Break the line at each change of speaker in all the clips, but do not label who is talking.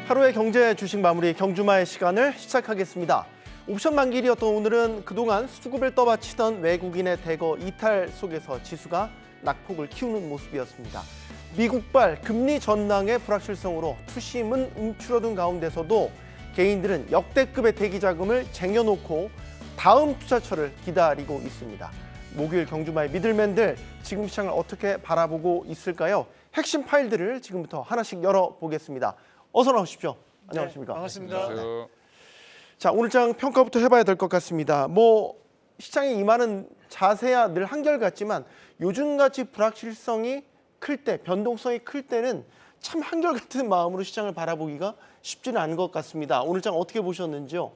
하루의 경제 주식 마무리 경주마의 시간을 시작하겠습니다. 옵션 만기일이었던 오늘은 그동안 수급을 떠받치던 외국인의 대거 이탈 속에서 지수가 낙폭을 키우는 모습이었습니다. 미국발 금리 전망의 불확실성으로 투심은 움츠러든 가운데서도 개인들은 역대급의 대기 자금을 쟁여놓고 다음 투자처를 기다리고 있습니다. 목요일 경주마의 미들맨들 지금 시장을 어떻게 바라보고 있을까요? 핵심 파일들을 지금부터 하나씩 열어보겠습니다. 어서 나오십시오. 안녕하십니까?
네, 반갑습니다.
네. 자, 오늘 장 평가부터 해봐야 될 것 같습니다. 시장에 임하는 자세야 늘 한결같지만 요즘같이 불확실성이 클 때, 변동성이 클 때는 참 한결같은 마음으로 시장을 바라보기가 쉽지는 않은 것 같습니다. 오늘 장 어떻게 보셨는지요?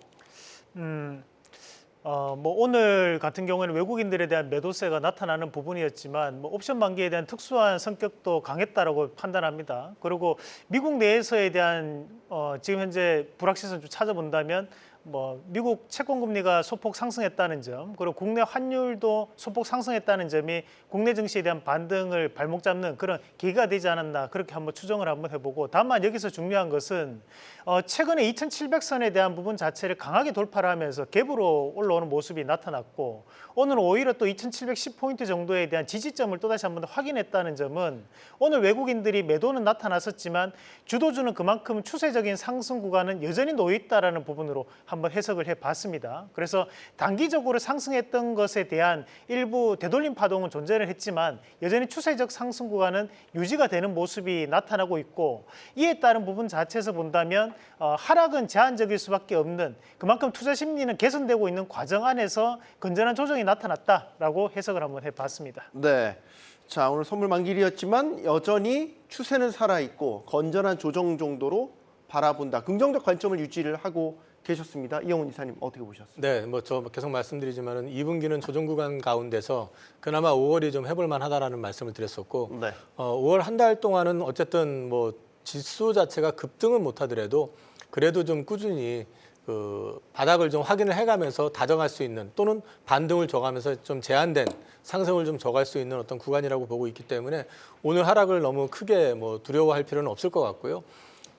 오늘 같은 경우에는 외국인들에 대한 매도세가 나타나는 부분이었지만 옵션 만기에 대한 특수한 성격도 강했다라고 판단합니다. 그리고 미국 내에서에 대한 지금 현재 불확실성 좀 찾아본다면 미국 채권 금리가 소폭 상승했다는 점, 그리고 국내 환율도 소폭 상승했다는 점이 국내 증시에 대한 반등을 발목 잡는 그런 계기가 되지 않았나, 그렇게 한번 추정을 한번 해보고, 다만 여기서 중요한 것은 최근에 2700선에 대한 부분 자체를 강하게 돌파를 하면서 갭으로 올라오는 모습이 나타났고, 오늘은 오히려 또 2710포인트 정도에 대한 지지점을 또다시 한번 더 확인했다는 점은 오늘 외국인들이 매도는 나타났었지만 주도주는 그만큼 추세적인 상승 구간은 여전히 놓여 있다라는 부분으로 한번 해석을 해봤습니다. 그래서 단기적으로 상승했던 것에 대한 일부 되돌림 파동은 존재를 했지만 여전히 추세적 상승 구간은 유지가 되는 모습이 나타나고 있고, 이에 따른 부분 자체에서 본다면 하락은 제한적일 수밖에 없는, 그만큼 투자 심리는 개선되고 있는 과정 안에서 건전한 조정이 나타났다라고 해석을 한번 해봤습니다.
네. 자, 오늘 선물 만기일이었지만 여전히 추세는 살아있고 건전한 조정 정도로 바라본다. 긍정적 관점을 유지를 하고 계셨습니다. 이영훈 이사님 어떻게 보셨어요?
네, 저 계속 말씀드리지만은 2분기는 조정 구간 가운데서 그나마 5월이 좀 해볼 만하다라는 말씀을 드렸었고,
네.
5월 한 달 동안은 어쨌든 지수 자체가 급등은 못하더라도 그래도 좀 꾸준히 그 바닥을 좀 확인을 해가면서 다정할 수 있는, 또는 반등을 줘가면서 좀 제한된 상승을 좀 줘갈 수 있는 어떤 구간이라고 보고 있기 때문에 오늘 하락을 너무 크게 두려워할 필요는 없을 것 같고요.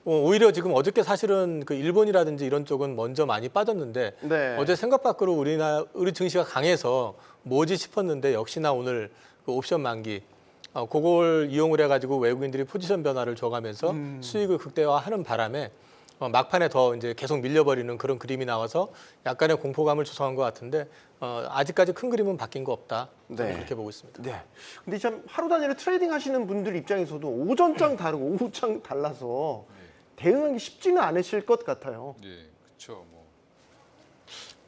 오히려 지금 어저께 사실은 그 일본이라든지 이런 쪽은 먼저 많이 빠졌는데,
네.
어제 생각 밖으로 우리 증시가 강해서 뭐지 싶었는데 역시나 오늘 그 옵션 만기 그걸 이용을 해가지고 외국인들이 포지션 변화를 줘가면서 수익을 극대화하는 바람에 막판에 더 이제 계속 밀려버리는 그런 그림이 나와서 약간의 공포감을 조성한 것 같은데, 아직까지 큰 그림은 바뀐 거 없다.
네.
그렇게 보고 있습니다.
네. 근데 참 하루 단위로 트레이딩 하시는 분들 입장에서도 오전장 다르고 오후장 달라서 대응하기 쉽지는 않으실 것 같아요.
예, 그렇죠.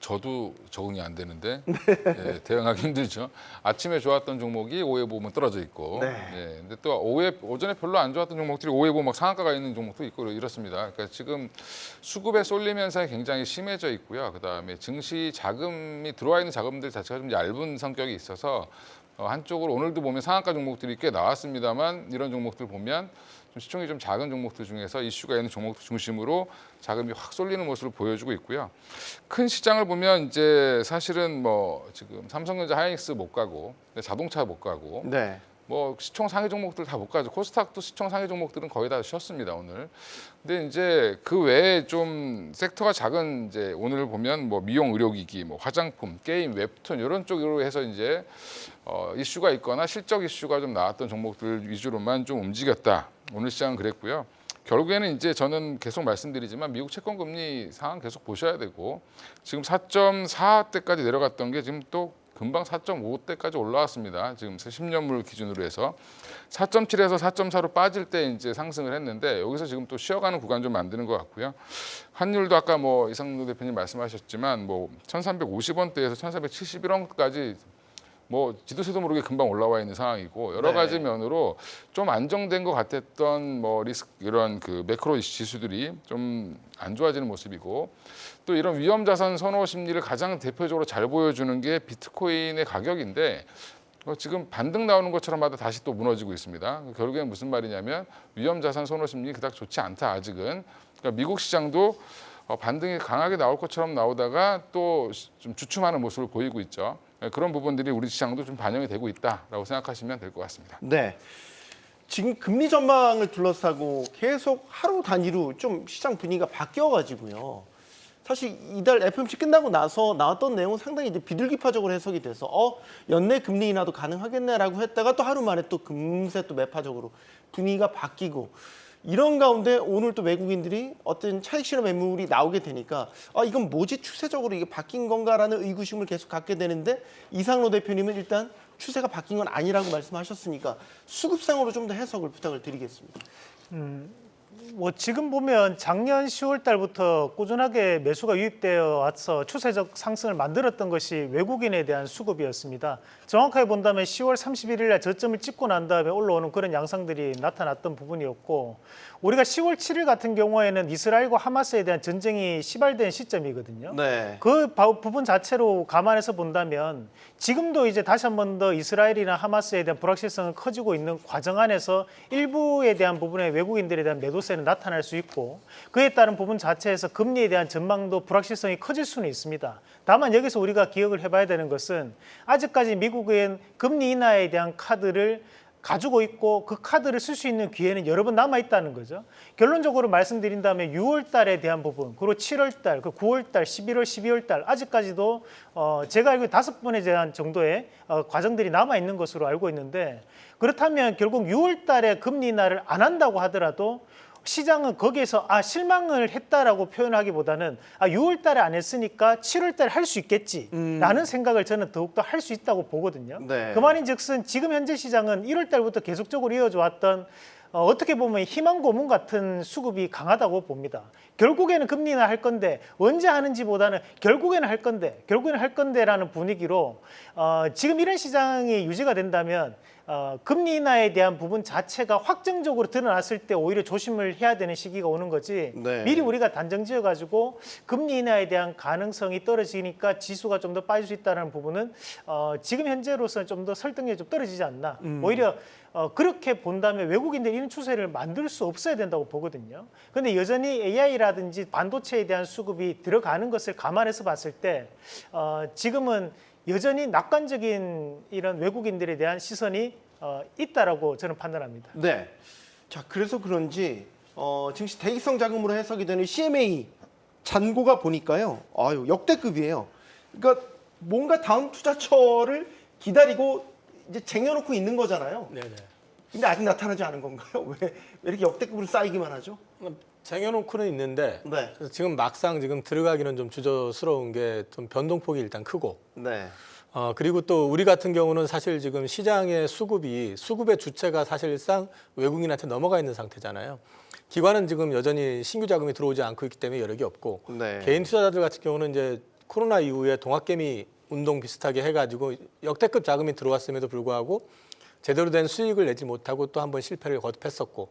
저도 적응이 안 되는데 예, 대응하기 힘들죠. 아침에 좋았던 종목이 오후에 보면 떨어져 있고,
네.
예, 근데 또 오전에 별로 안 좋았던 종목들이 오후에 보면 막 상한가가 있는 종목도 있고 이렇습니다. 그러니까 지금 수급의 쏠림 현상이 굉장히 심해져 있고요. 그다음에 증시 자금이 들어와 있는 자금들 자체가 좀 얇은 성격이 있어서 한쪽으로 오늘도 보면 상한가 종목들이 꽤 나왔습니다만, 이런 종목들 보면 좀 시총이 좀 작은 종목들 중에서 이슈가 있는 종목들 중심으로 자금이 확 쏠리는 모습을 보여주고 있고요. 큰 시장을 보면 이제 사실은 지금 삼성전자, 하이닉스 못 가고, 자동차 못 가고,
네.
시총 상위 종목들 다 못 가죠. 코스닥도 시총 상위 종목들은 거의 다 쉬었습니다, 오늘. 근데 이제 그 외에 좀 섹터가 작은, 이제 오늘 보면 미용 의료기기, 화장품, 게임, 웹툰 이런 쪽으로 해서 이제 이슈가 있거나 실적 이슈가 좀 나왔던 종목들 위주로만 좀 움직였다. 오늘 시장은 그랬고요. 결국에는 이제 저는 계속 말씀드리지만 미국 채권 금리 상황 계속 보셔야 되고, 지금 4.4대까지 내려갔던 게 지금 또 금방 4.5대까지 올라왔습니다. 지금 10년물 기준으로 해서 4.7에서 4.4로 빠질 때 이제 상승을 했는데, 여기서 지금 또 쉬어가는 구간 좀 만드는 것 같고요. 환율도 아까 이상로 대표님 말씀하셨지만 1,350원대에서 1,371원까지 지도새도 모르게 금방 올라와 있는 상황이고, 여러 가지 면으로 좀 안정된 것 같았던 리스크, 이런 그 매크로 지수들이 좀 안 좋아지는 모습이고, 또 이런 위험 자산 선호 심리를 가장 대표적으로 잘 보여주는 게 비트코인의 가격인데, 지금 반등 나오는 것처럼마다 다시 또 무너지고 있습니다. 결국엔 무슨 말이냐면 위험 자산 선호 심리 그닥 좋지 않다, 아직은. 그러니까 미국 시장도 반등이 강하게 나올 것처럼 나오다가 또 좀 주춤하는 모습을 보이고 있죠. 그런 부분들이 우리 시장도 좀 반영이 되고 있다라고 생각하시면 될 것 같습니다.
네. 지금 금리 전망을 둘러싸고 계속 하루 단위로 좀 시장 분위기가 바뀌어가지고요. 사실 이달 FOMC 끝나고 나서 나왔던 내용은 상당히 이제 비둘기파적으로 해석이 돼서 연내 금리 인하도 가능하겠네라고 했다가 또 하루 만에 또 금세 또 매파적으로 분위기가 바뀌고 이런 가운데 오늘 또 외국인들이 어떤 차익 실현 매물이 나오게 되니까 이건 뭐지 추세적으로 이게 바뀐 건가라는 의구심을 계속 갖게 되는데 이상로 대표님은 일단 추세가 바뀐 건 아니라고 말씀하셨으니까 수급상으로 좀 더 해석을 부탁을 드리겠습니다.
뭐 지금 보면 작년 10월 달부터 꾸준하게 매수가 유입되어 와서 추세적 상승을 만들었던 것이 외국인에 대한 수급이었습니다. 정확하게 본다면 10월 31일 날 저점을 찍고 난 다음에 올라오는 그런 양상들이 나타났던 부분이었고 우리가 10월 7일 같은 경우에는 이스라엘과 하마스에 대한 전쟁이 시발된 시점이거든요.
네.
그 부분 자체로 감안해서 본다면 지금도 이제 다시 한 번 더 이스라엘이나 하마스에 대한 불확실성은 커지고 있는 과정 안에서 일부에 대한 부분에 외국인들에 대한 매도세는 나타날 수 있고 그에 따른 부분 자체에서 금리에 대한 전망도 불확실성이 커질 수는 있습니다. 다만 여기서 우리가 기억을 해봐야 되는 것은 아직까지 미국은 금리 인하에 대한 카드를 가지고 있고 그 카드를 쓸 수 있는 기회는 여러 번 남아 있다는 거죠. 결론적으로 말씀드린다면 6월 달에 대한 부분, 그리고 7월 달, 9월 달, 11월, 12월 달 아직까지도 제가 알고 5번에 대한 정도의 과정들이 남아 있는 것으로 알고 있는데 그렇다면 결국 6월 달에 금리 인하를 안 한다고 하더라도 시장은 거기에서 실망을 했다라고 표현하기보다는 6월 달에 안 했으니까 7월 달에 할 수 있겠지라는 생각을 저는 더욱더 할 수 있다고 보거든요.
네.
그 말인즉슨 지금 현재 시장은 1월 달부터 계속적으로 이어져 왔던 어떻게 보면 희망 고문 같은 수급이 강하다고 봅니다. 결국에는 금리 인하 할 건데 언제 하는지보다는 결국에는 할 건데라는 분위기로 지금 이런 시장이 유지가 된다면 금리 인하에 대한 부분 자체가 확정적으로 드러났을 때 오히려 조심을 해야 되는 시기가 오는 거지.
네.
미리 우리가 단정 지어가지고 금리 인하에 대한 가능성이 떨어지니까 지수가 좀 더 빠질 수 있다는 부분은 지금 현재로서는 좀 더 설득력이 좀 떨어지지 않나. 오히려 그렇게 본다면 외국인들이 이런 추세를 만들 수 없어야 된다고 보거든요. 그런데 여전히 AI라든지 반도체에 대한 수급이 들어가는 것을 감안해서 봤을 때 지금은 여전히 낙관적인 이런 외국인들에 대한 시선이 있다라고 저는 판단합니다.
네. 자, 그래서 그런지 증시 대기성 자금으로 해석이 되는 CMA 잔고가 보니까요. 역대급이에요. 그러니까 뭔가 다음 투자처를 기다리고 이제 쟁여놓고 있는 거잖아요.
네네.
근데 아직 나타나지 않은 건가요? 왜 이렇게 역대급으로 쌓이기만 하죠?
쟁여놓고는 있는데
네.
지금 막상 지금 들어가기는 좀 주저스러운 게 좀 변동폭이 일단 크고
네.
그리고 또 우리 같은 경우는 사실 지금 시장의 수급의 주체가 사실상 외국인한테 넘어가 있는 상태잖아요. 기관은 지금 여전히 신규 자금이 들어오지 않고 있기 때문에 여력이 없고
네.
개인 투자자들 같은 경우는 이제 코로나 이후에 동학개미 운동 비슷하게 해가지고 역대급 자금이 들어왔음에도 불구하고 제대로 된 수익을 내지 못하고 또 한 번 실패를 거듭했었고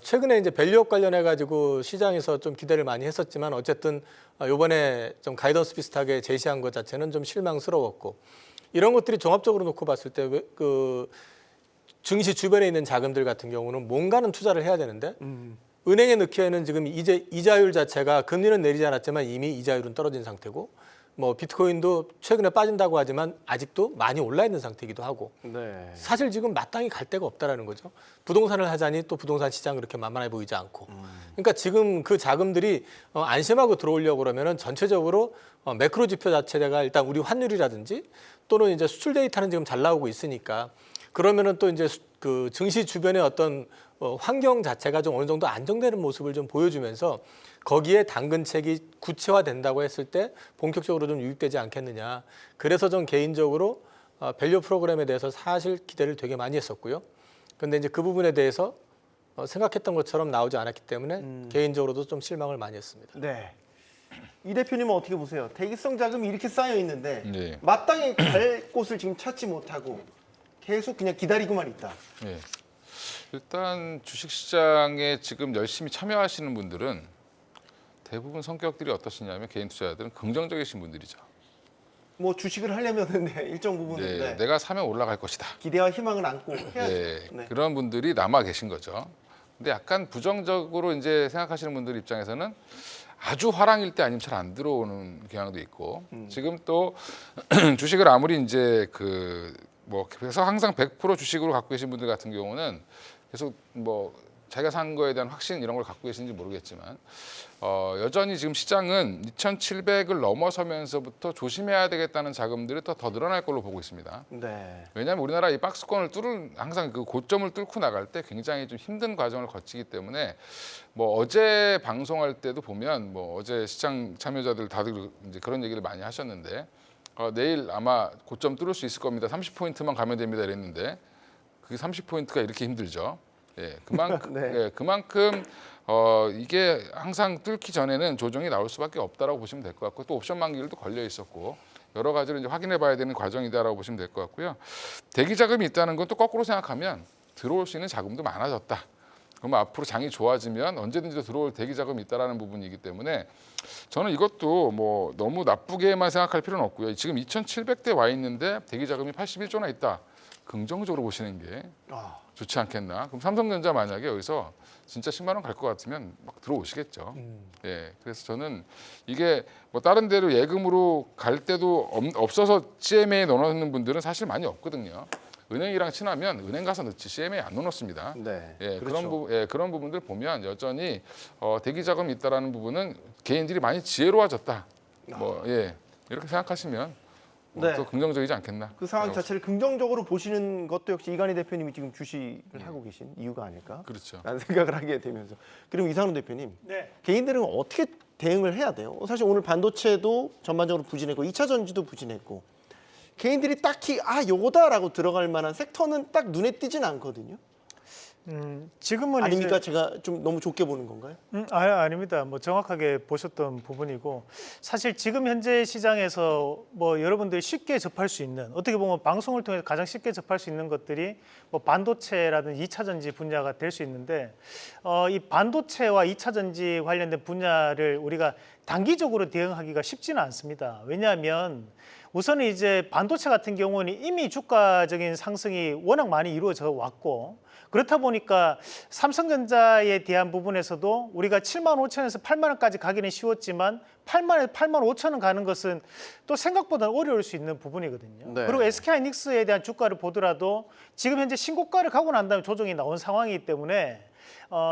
최근에 이제 밸류업 관련해 가지고 시장에서 좀 기대를 많이 했었지만 어쨌든 이번에 좀 가이던스 비슷하게 제시한 것 자체는 좀 실망스러웠고 이런 것들이 종합적으로 놓고 봤을 때 그 증시 주변에 있는 자금들 같은 경우는 뭔가는 투자를 해야 되는데 은행에 넣기에는 지금 이제 이자율 자체가 금리는 내리지 않았지만 이미 이자율은 떨어진 상태고 뭐 비트코인도 최근에 빠진다고 하지만 아직도 많이 올라 있는 상태이기도 하고
네.
사실 지금 마땅히 갈 데가 없다라는 거죠. 부동산을 하자니 또 부동산 시장 그렇게 만만해 보이지 않고. 그러니까 지금 그 자금들이 안심하고 들어오려고 그러면은 전체적으로 매크로 지표 자체가 일단 우리 환율이라든지 또는 이제 수출 데이터는 지금 잘 나오고 있으니까 그러면은 또 이제 그 증시 주변의 어떤 환경 자체가 좀 어느 정도 안정되는 모습을 좀 보여주면서 거기에 당근책이 구체화된다고 했을 때 본격적으로 좀 유입되지 않겠느냐. 그래서 전 개인적으로 밸류 프로그램에 대해서 사실 기대를 되게 많이 했었고요. 그런데 이제 그 부분에 대해서 생각했던 것처럼 나오지 않았기 때문에 개인적으로도 좀 실망을 많이 했습니다.
네. 이 대표님은 어떻게 보세요? 대기성 자금이 이렇게 쌓여 있는데
네.
마땅히 갈 곳을 지금 찾지 못하고 계속 그냥 기다리고만 있다.
네. 일단 주식시장에 지금 열심히 참여하시는 분들은 대부분 성격들이 어떠시냐면 개인 투자자들은 긍정적이신 분들이죠.
뭐 주식을 하려면은 일정 부분은
네, 내가 사면 올라갈 것이다.
기대와 희망을 안고 해야죠.
네,
네.
그런 분들이 남아 계신 거죠. 근데 약간 부정적으로 이제 생각하시는 분들 입장에서는 아주 화랑일 때 아니면 잘 안 들어오는 경향도 있고 지금 또 주식을 아무리 이제 그래서 항상 100% 주식으로 갖고 계신 분들 같은 경우는 계속 뭐 자기가 산 거에 대한 확신 이런 걸 갖고 계신지 모르겠지만 여전히 지금 시장은 2,700을 넘어서면서부터 조심해야 되겠다는 자금들이 더 늘어날 걸로 보고 있습니다.
네.
왜냐하면 우리나라 이 박스권을 항상 그 고점을 뚫고 나갈 때 굉장히 좀 힘든 과정을 거치기 때문에 뭐 어제 방송할 때도 보면 뭐 어제 시장 참여자들 다들 이제 그런 얘기를 많이 하셨는데 내일 아마 고점 뚫을 수 있을 겁니다. 30포인트만 가면 됩니다. 이랬는데 그게 30포인트가 이렇게 힘들죠. 예, 그만큼
네.
예, 그만큼 이게 항상 뚫기 전에는 조정이 나올 수밖에 없다라고 보시면 될 것 같고 또 옵션 만기일도 걸려 있었고 여러 가지를 이제 확인해봐야 되는 과정이다라고 보시면 될 것 같고요. 대기 자금이 있다는 건 또 거꾸로 생각하면 들어올 수 있는 자금도 많아졌다. 그러면 앞으로 장이 좋아지면 언제든지 들어올 대기 자금이 있다라는 부분이기 때문에 저는 이것도 뭐 너무 나쁘게만 생각할 필요는 없고요. 지금 2,700대 와 있는데 대기 자금이 81조나 있다. 긍정적으로 보시는 게
아,
좋지 않겠나? 그럼 삼성전자 만약에 여기서 진짜 10만 원 갈 것 같으면 막 들어오시겠죠. 예, 그래서 저는 이게 뭐 다른 데로 예금으로 갈 때도 없어서 CMA에 넣어놓는 분들은 사실 많이 없거든요. 은행이랑 친하면 은행 가서 넣지 CMA에 안 넣어놓습니다.
네.
예,
그렇죠.
그런 부분들 보면 여전히 대기 자금이 있다라는 부분은 개인들이 많이 지혜로워졌다. 뭐 예, 이렇게 생각하시면
네.
더 긍정적이지 않겠나?
그 상황 자체를 긍정적으로 보시는 것도 역시 이관희 대표님이 지금 주식을 하고 계신 이유가 아닐까?
그렇죠.
라는 생각을 하게 되면서. 그리고 이상훈 대표님,
네.
개인들은 어떻게 대응을 해야 돼요? 사실 오늘 반도체도 전반적으로 부진했고 2차 전지도 부진했고 개인들이 딱히 요거다라고 들어갈 만한 섹터는 딱 눈에 띄진 않거든요.
지금은
아닙니까?
이제
제가 좀 너무 좁게 보는 건가요?
아닙니다. 뭐 정확하게 보셨던 부분이고 사실 지금 현재 시장에서 뭐 여러분들이 쉽게 접할 수 있는 어떻게 보면 방송을 통해서 가장 쉽게 접할 수 있는 것들이 뭐 반도체라든지 2차 전지 분야가 될 수 있는데 이 반도체와 2차 전지 관련된 분야를 우리가 단기적으로 대응하기가 쉽지는 않습니다. 왜냐하면 우선은 이제 반도체 같은 경우는 이미 주가적인 상승이 워낙 많이 이루어져 왔고 그렇다 보니까 삼성전자에 대한 부분에서도 우리가 7만 5천에서 8만 원까지 가기는 쉬웠지만 8만 5천 원 가는 것은 또 생각보다 어려울 수 있는 부분이거든요.
네.
그리고 SK하이닉스에 대한 주가를 보더라도 지금 현재 신고가를 가고 난 다음에 조정이 나온 상황이기 때문에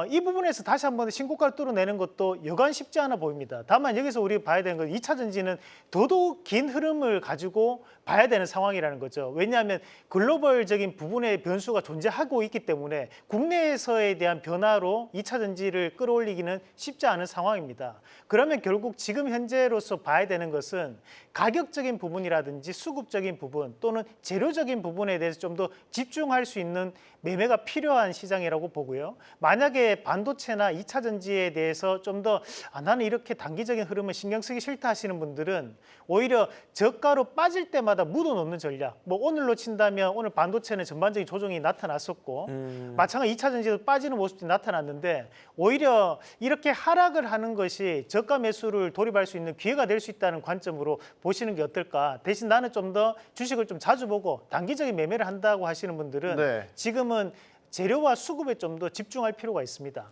이 부분에서 다시 한번 신고가를 뚫어내는 것도 여간 쉽지 않아 보입니다. 다만 여기서 우리가 봐야 되는 건 2차 전지는 더더욱 긴 흐름을 가지고 봐야 되는 상황이라는 거죠. 왜냐하면 글로벌적인 부분의 변수가 존재하고 있기 때문에 국내에서에 대한 변화로 2차 전지를 끌어올리기는 쉽지 않은 상황입니다. 그러면 결국 지금 현재로서 봐야 되는 것은 가격적인 부분이라든지 수급적인 부분 또는 재료적인 부분에 대해서 좀 더 집중할 수 있는 매매가 필요한 시장이라고 보고요. 만약에 반도체나 2차 전지에 대해서 좀 더 나는 이렇게 단기적인 흐름을 신경 쓰기 싫다 하시는 분들은 오히려 저가로 빠질 때마다 묻어놓는 전략. 뭐 오늘로 친다면 오늘 반도체는 전반적인 조정이 나타났었고 마찬가지 2차 전지도 빠지는 모습이 나타났는데 오히려 이렇게 하락을 하는 것이 저가 매수를 돌입할 수 있는 기회가 될 수 있다는 관점으로 보시는 게 어떨까. 대신 나는 좀 더 주식을 좀 자주 보고 단기적인 매매를 한다고 하시는 분들은
네.
지금은 재료와 수급에 좀 더 집중할 필요가 있습니다.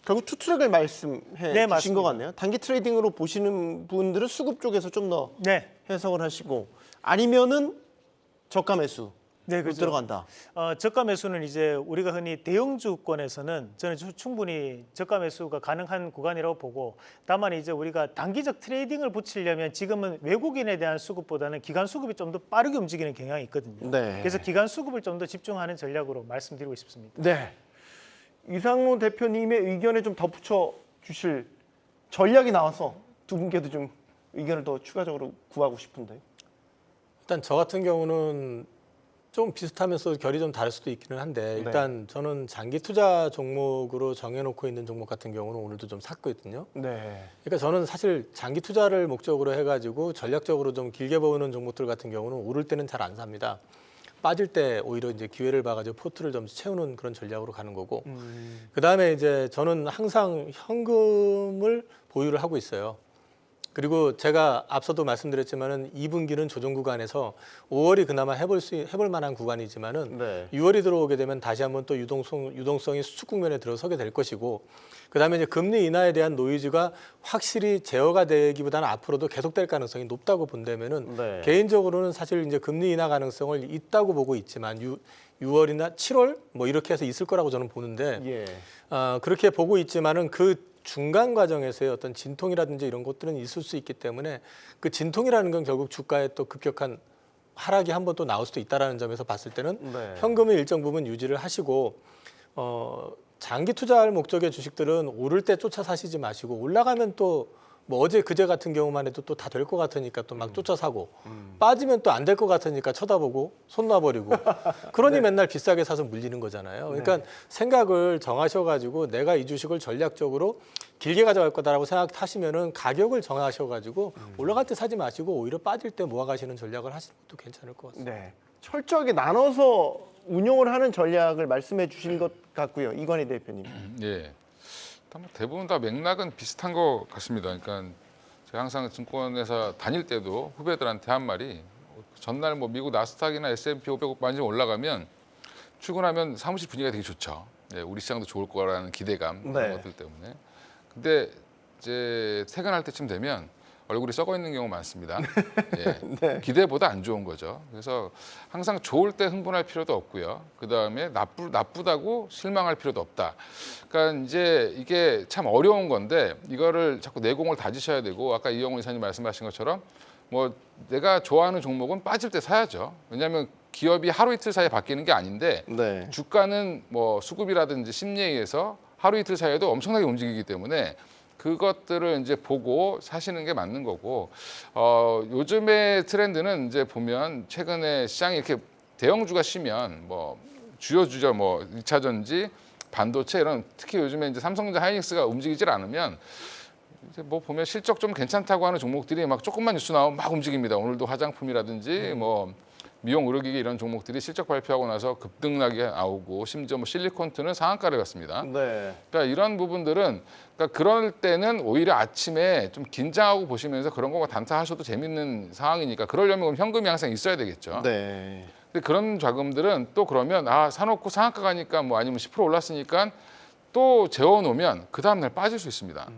결국 투트랙을 말씀해
네,
주신
맞습니다.
것 같네요. 단기 트레이딩으로 보시는 분들은 수급 쪽에서 좀 더
네,
해석을 하시고 아니면은 저가 매수
네, 그렇죠.
들어간다.
저가 매수는 이제 우리가 흔히 대형주권에서는 저는 충분히 저가 매수가 가능한 구간이라고 보고 다만 이제 우리가 단기적 트레이딩을 붙이려면 지금은 외국인에 대한 수급보다는 기관 수급이 좀 더 빠르게 움직이는 경향이 있거든요.
네.
그래서 기관 수급을 좀 더 집중하는 전략으로 말씀드리고 싶습니다.
네. 이상로 대표님의 의견에 좀 덧붙여 주실 전략이 나와서 두 분께도 좀 의견을 더 추가적으로 구하고 싶은데.
일단 저 같은 경우는 좀 비슷하면서 결이 좀 다를 수도 있기는 한데 일단 저는 장기 투자 종목으로 정해놓고 있는 종목 같은 경우는 오늘도 좀 샀거든요.
네.
그러니까 저는 사실 장기 투자를 목적으로 해가지고 전략적으로 좀 길게 보는 종목들 같은 경우는 오를 때는 잘 안 삽니다. 빠질 때 오히려 이제 기회를 봐가지고 포트를 좀 채우는 그런 전략으로 가는 거고. 그 다음에 이제 저는 항상 현금을 보유를 하고 있어요. 그리고 제가 앞서도 말씀드렸지만은 2분기는 조정 구간에서 5월이 그나마 해볼 만한 구간이지만은
네.
6월이 들어오게 되면 다시 한번 또 유동성이 수축 국면에 들어서게 될 것이고, 그다음에 이제 금리 인하에 대한 노이즈가 확실히 제어가 되기보다는 앞으로도 계속될 가능성이 높다고 본다면은
네.
개인적으로는 사실 이제 금리 인하 가능성을 있다고 보고 있지만 6월이나 7월 뭐 이렇게 해서 있을 거라고 저는 보는데
예.
그렇게 보고 있지만은 그 중간 과정에서의 어떤 진통이라든지 이런 것들은 있을 수 있기 때문에 그 진통이라는 건 결국 주가에 또 급격한 하락이 한번 또 나올 수도 있다라는 점에서 봤을 때는
네.
현금을 일정 부분 유지를 하시고 장기 투자할 목적의 주식들은 오를 때 쫓아 사시지 마시고 올라가면 또 뭐 어제 그제 같은 경우만 해도 또 다 될 것 같으니까 또 막 쫓아 사고 빠지면 또 안 될 것 같으니까 쳐다보고 손 놔버리고 그러니 맨날 비싸게 사서 물리는 거잖아요. 그러니까 생각을 정하셔가지고 내가 이 주식을 전략적으로 길게 가져갈 거다라고 생각하시면은 가격을 정하셔가지고 올라갈 때 사지 마시고 오히려 빠질 때 모아가시는 전략을 하시는 것도 괜찮을 것 같습니다.
네. 철저하게 나눠서 운용을 하는 전략을 말씀해 주신 것 같고요. 이건희 대표님.
예. 대부분 다 맥락은 비슷한 것 같습니다. 그러니까 제가 항상 증권회사 다닐 때도 후배들한테 한 말이 전날 뭐 미국 나스닥이나 S&P 500 많이 올라가면 출근하면 사무실 분위기가 되게 좋죠. 예, 우리 시장도 좋을 거라는 기대감
네.
그런 것들 때문에. 근데 이제 퇴근할 때쯤 되면 얼굴이 썩어 있는 경우 많습니다. 예,
네.
기대보다 안 좋은 거죠. 그래서 항상 좋을 때 흥분할 필요도 없고요. 그 다음에 나쁘다고 실망할 필요도 없다. 그러니까 이제 이게 참 어려운 건데 이거를 자꾸 내공을 다지셔야 되고 아까 이영훈 이사님 말씀하신 것처럼 뭐 내가 좋아하는 종목은 빠질 때 사야죠. 왜냐하면 기업이 하루 이틀 사이에 바뀌는 게 아닌데
네.
주가는 뭐 수급이라든지 심리에 의해서 하루 이틀 사이에도 엄청나게 움직이기 때문에 그것들을 이제 보고 사시는 게 맞는 거고 요즘의 트렌드는 이제 보면 최근에 시장이 이렇게 대형주가 쉬면 뭐 주요 주죠 뭐 2차 전지 반도체 이런 특히 요즘에 이제 삼성전자 하이닉스가 움직이질 않으면 이제 뭐 보면 실적 좀 괜찮다고 하는 종목들이 막 조금만 뉴스 나오면 막 움직입니다. 오늘도 화장품이라든지 뭐 미용 의료기기 이런 종목들이 실적 발표하고 나서 급등락이 나오고 심지어 뭐 실리콘트는 상한가를 갔습니다.
네.
그러니까 이런 부분들은 그러니까 그럴 때는 오히려 아침에 좀 긴장하고 보시면서 그런 거 단타하셔도 재밌는 상황이니까 그러려면 현금이 항상 있어야 되겠죠.
네.
근데 그런 자금들은 또 그러면 사놓고 상한가 가니까 뭐 아니면 10% 올랐으니까 또 재워놓으면 그 다음 날 빠질 수 있습니다.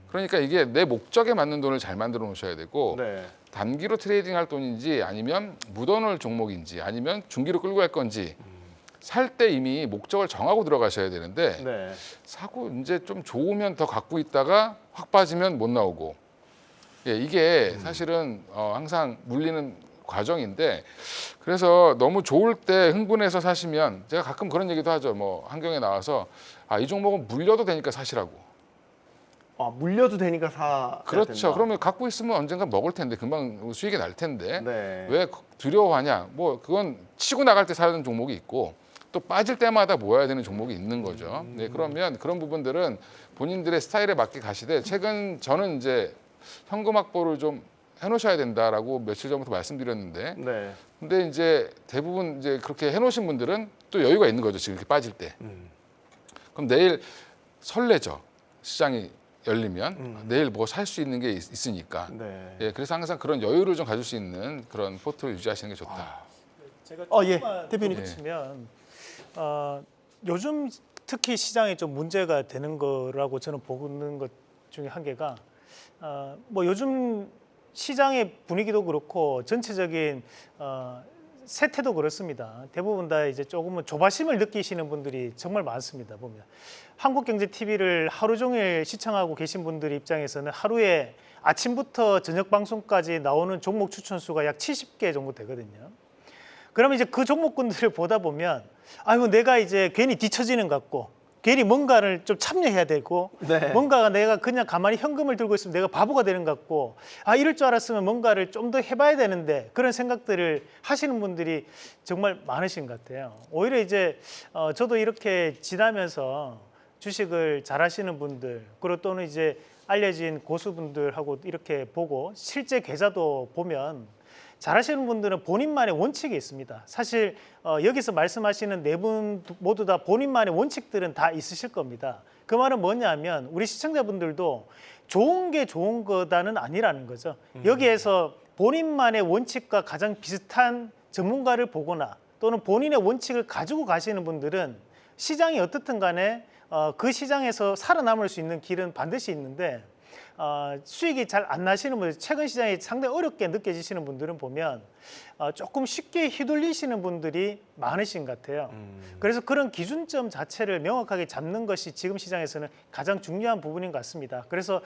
그러니까 이게 내 목적에 맞는 돈을 잘 만들어 놓으셔야 되고
네.
단기로 트레이딩 할 돈인지 아니면 묻어놓을 종목인지 아니면 중기로 끌고 갈 건지 살 때 이미 목적을 정하고 들어가셔야 되는데
네.
사고 이제 좀 좋으면 더 갖고 있다가 확 빠지면 못 나오고 예, 이게 사실은 항상 물리는 과정인데 그래서 너무 좋을 때 흥분해서 사시면 제가 가끔 그런 얘기도 하죠. 뭐 한경에 나와서 이 종목은 물려도 되니까 사시라고.
물려도 되니까 사.
그렇죠. 그러면 갖고 있으면 언젠가 먹을 텐데 금방 수익이 날 텐데
네.
왜 두려워하냐? 뭐 그건 치고 나갈 때 사야 되는 종목이 있고 또 빠질 때마다 모아야 되는 종목이 있는 거죠. 네, 그러면 그런 부분들은 본인들의 스타일에 맞게 가시되 최근 저는 이제 현금 확보를 좀 해놓으셔야 된다라고 며칠 전부터 말씀드렸는데
네.
근데 이제 대부분 이제 그렇게 해놓으신 분들은 또 여유가 있는 거죠. 지금 이렇게 빠질 때. 그럼 내일 설레죠. 시장이 열리면 내일 뭐 살 수 있는 게 있으니까.
네.
예, 그래서 항상 그런 여유를 좀 가질 수 있는 그런 포트를 유지하시는 게 좋다.
제가
예.
조금만
대표님.
덧붙이면 요즘 특히 시장에 좀 문제가 되는 거라고 저는 보는 것 중에 한 개가 뭐 요즘 시장의 분위기도 그렇고 전체적인 세태도 그렇습니다. 대부분 다 이제 조금은 조바심을 느끼시는 분들이 정말 많습니다. 보면 한국경제TV를 하루 종일 시청하고 계신 분들 입장에서는 하루에 아침부터 저녁 방송까지 나오는 종목 추천수가 약 70개 정도 되거든요. 그러면 이제 그 종목군들을 보다 보면 아이고 내가 이제 괜히 뒤처지는 것 같고 괜히 뭔가를 좀 참여해야 되고
네.
뭔가가 내가 그냥 가만히 현금을 들고 있으면 내가 바보가 되는 것 같고 이럴 줄 알았으면 뭔가를 좀 더 해봐야 되는데 그런 생각들을 하시는 분들이 정말 많으신 것 같아요. 오히려 이제 저도 이렇게 지나면서 주식을 잘 하시는 분들 그리고 또는 이제 알려진 고수분들하고 이렇게 보고 실제 계좌도 보면 잘하시는 분들은 본인만의 원칙이 있습니다. 사실 여기서 말씀하시는 네 분 모두 다 본인만의 원칙들은 다 있으실 겁니다. 그 말은 뭐냐면 우리 시청자분들도 좋은 게 좋은 거다는 아니라는 거죠. 여기에서 본인만의 원칙과 가장 비슷한 전문가를 보거나 또는 본인의 원칙을 가지고 가시는 분들은 시장이 어떻든 간에 그 시장에서 살아남을 수 있는 길은 반드시 있는데 수익이 잘 안 나시는 분들, 최근 시장이 상당히 어렵게 느껴지시는 분들은 보면 조금 쉽게 휘둘리시는 분들이 많으신 것 같아요. 그래서 그런 기준점 자체를 명확하게 잡는 것이 지금 시장에서는 가장 중요한 부분인 것 같습니다. 그래서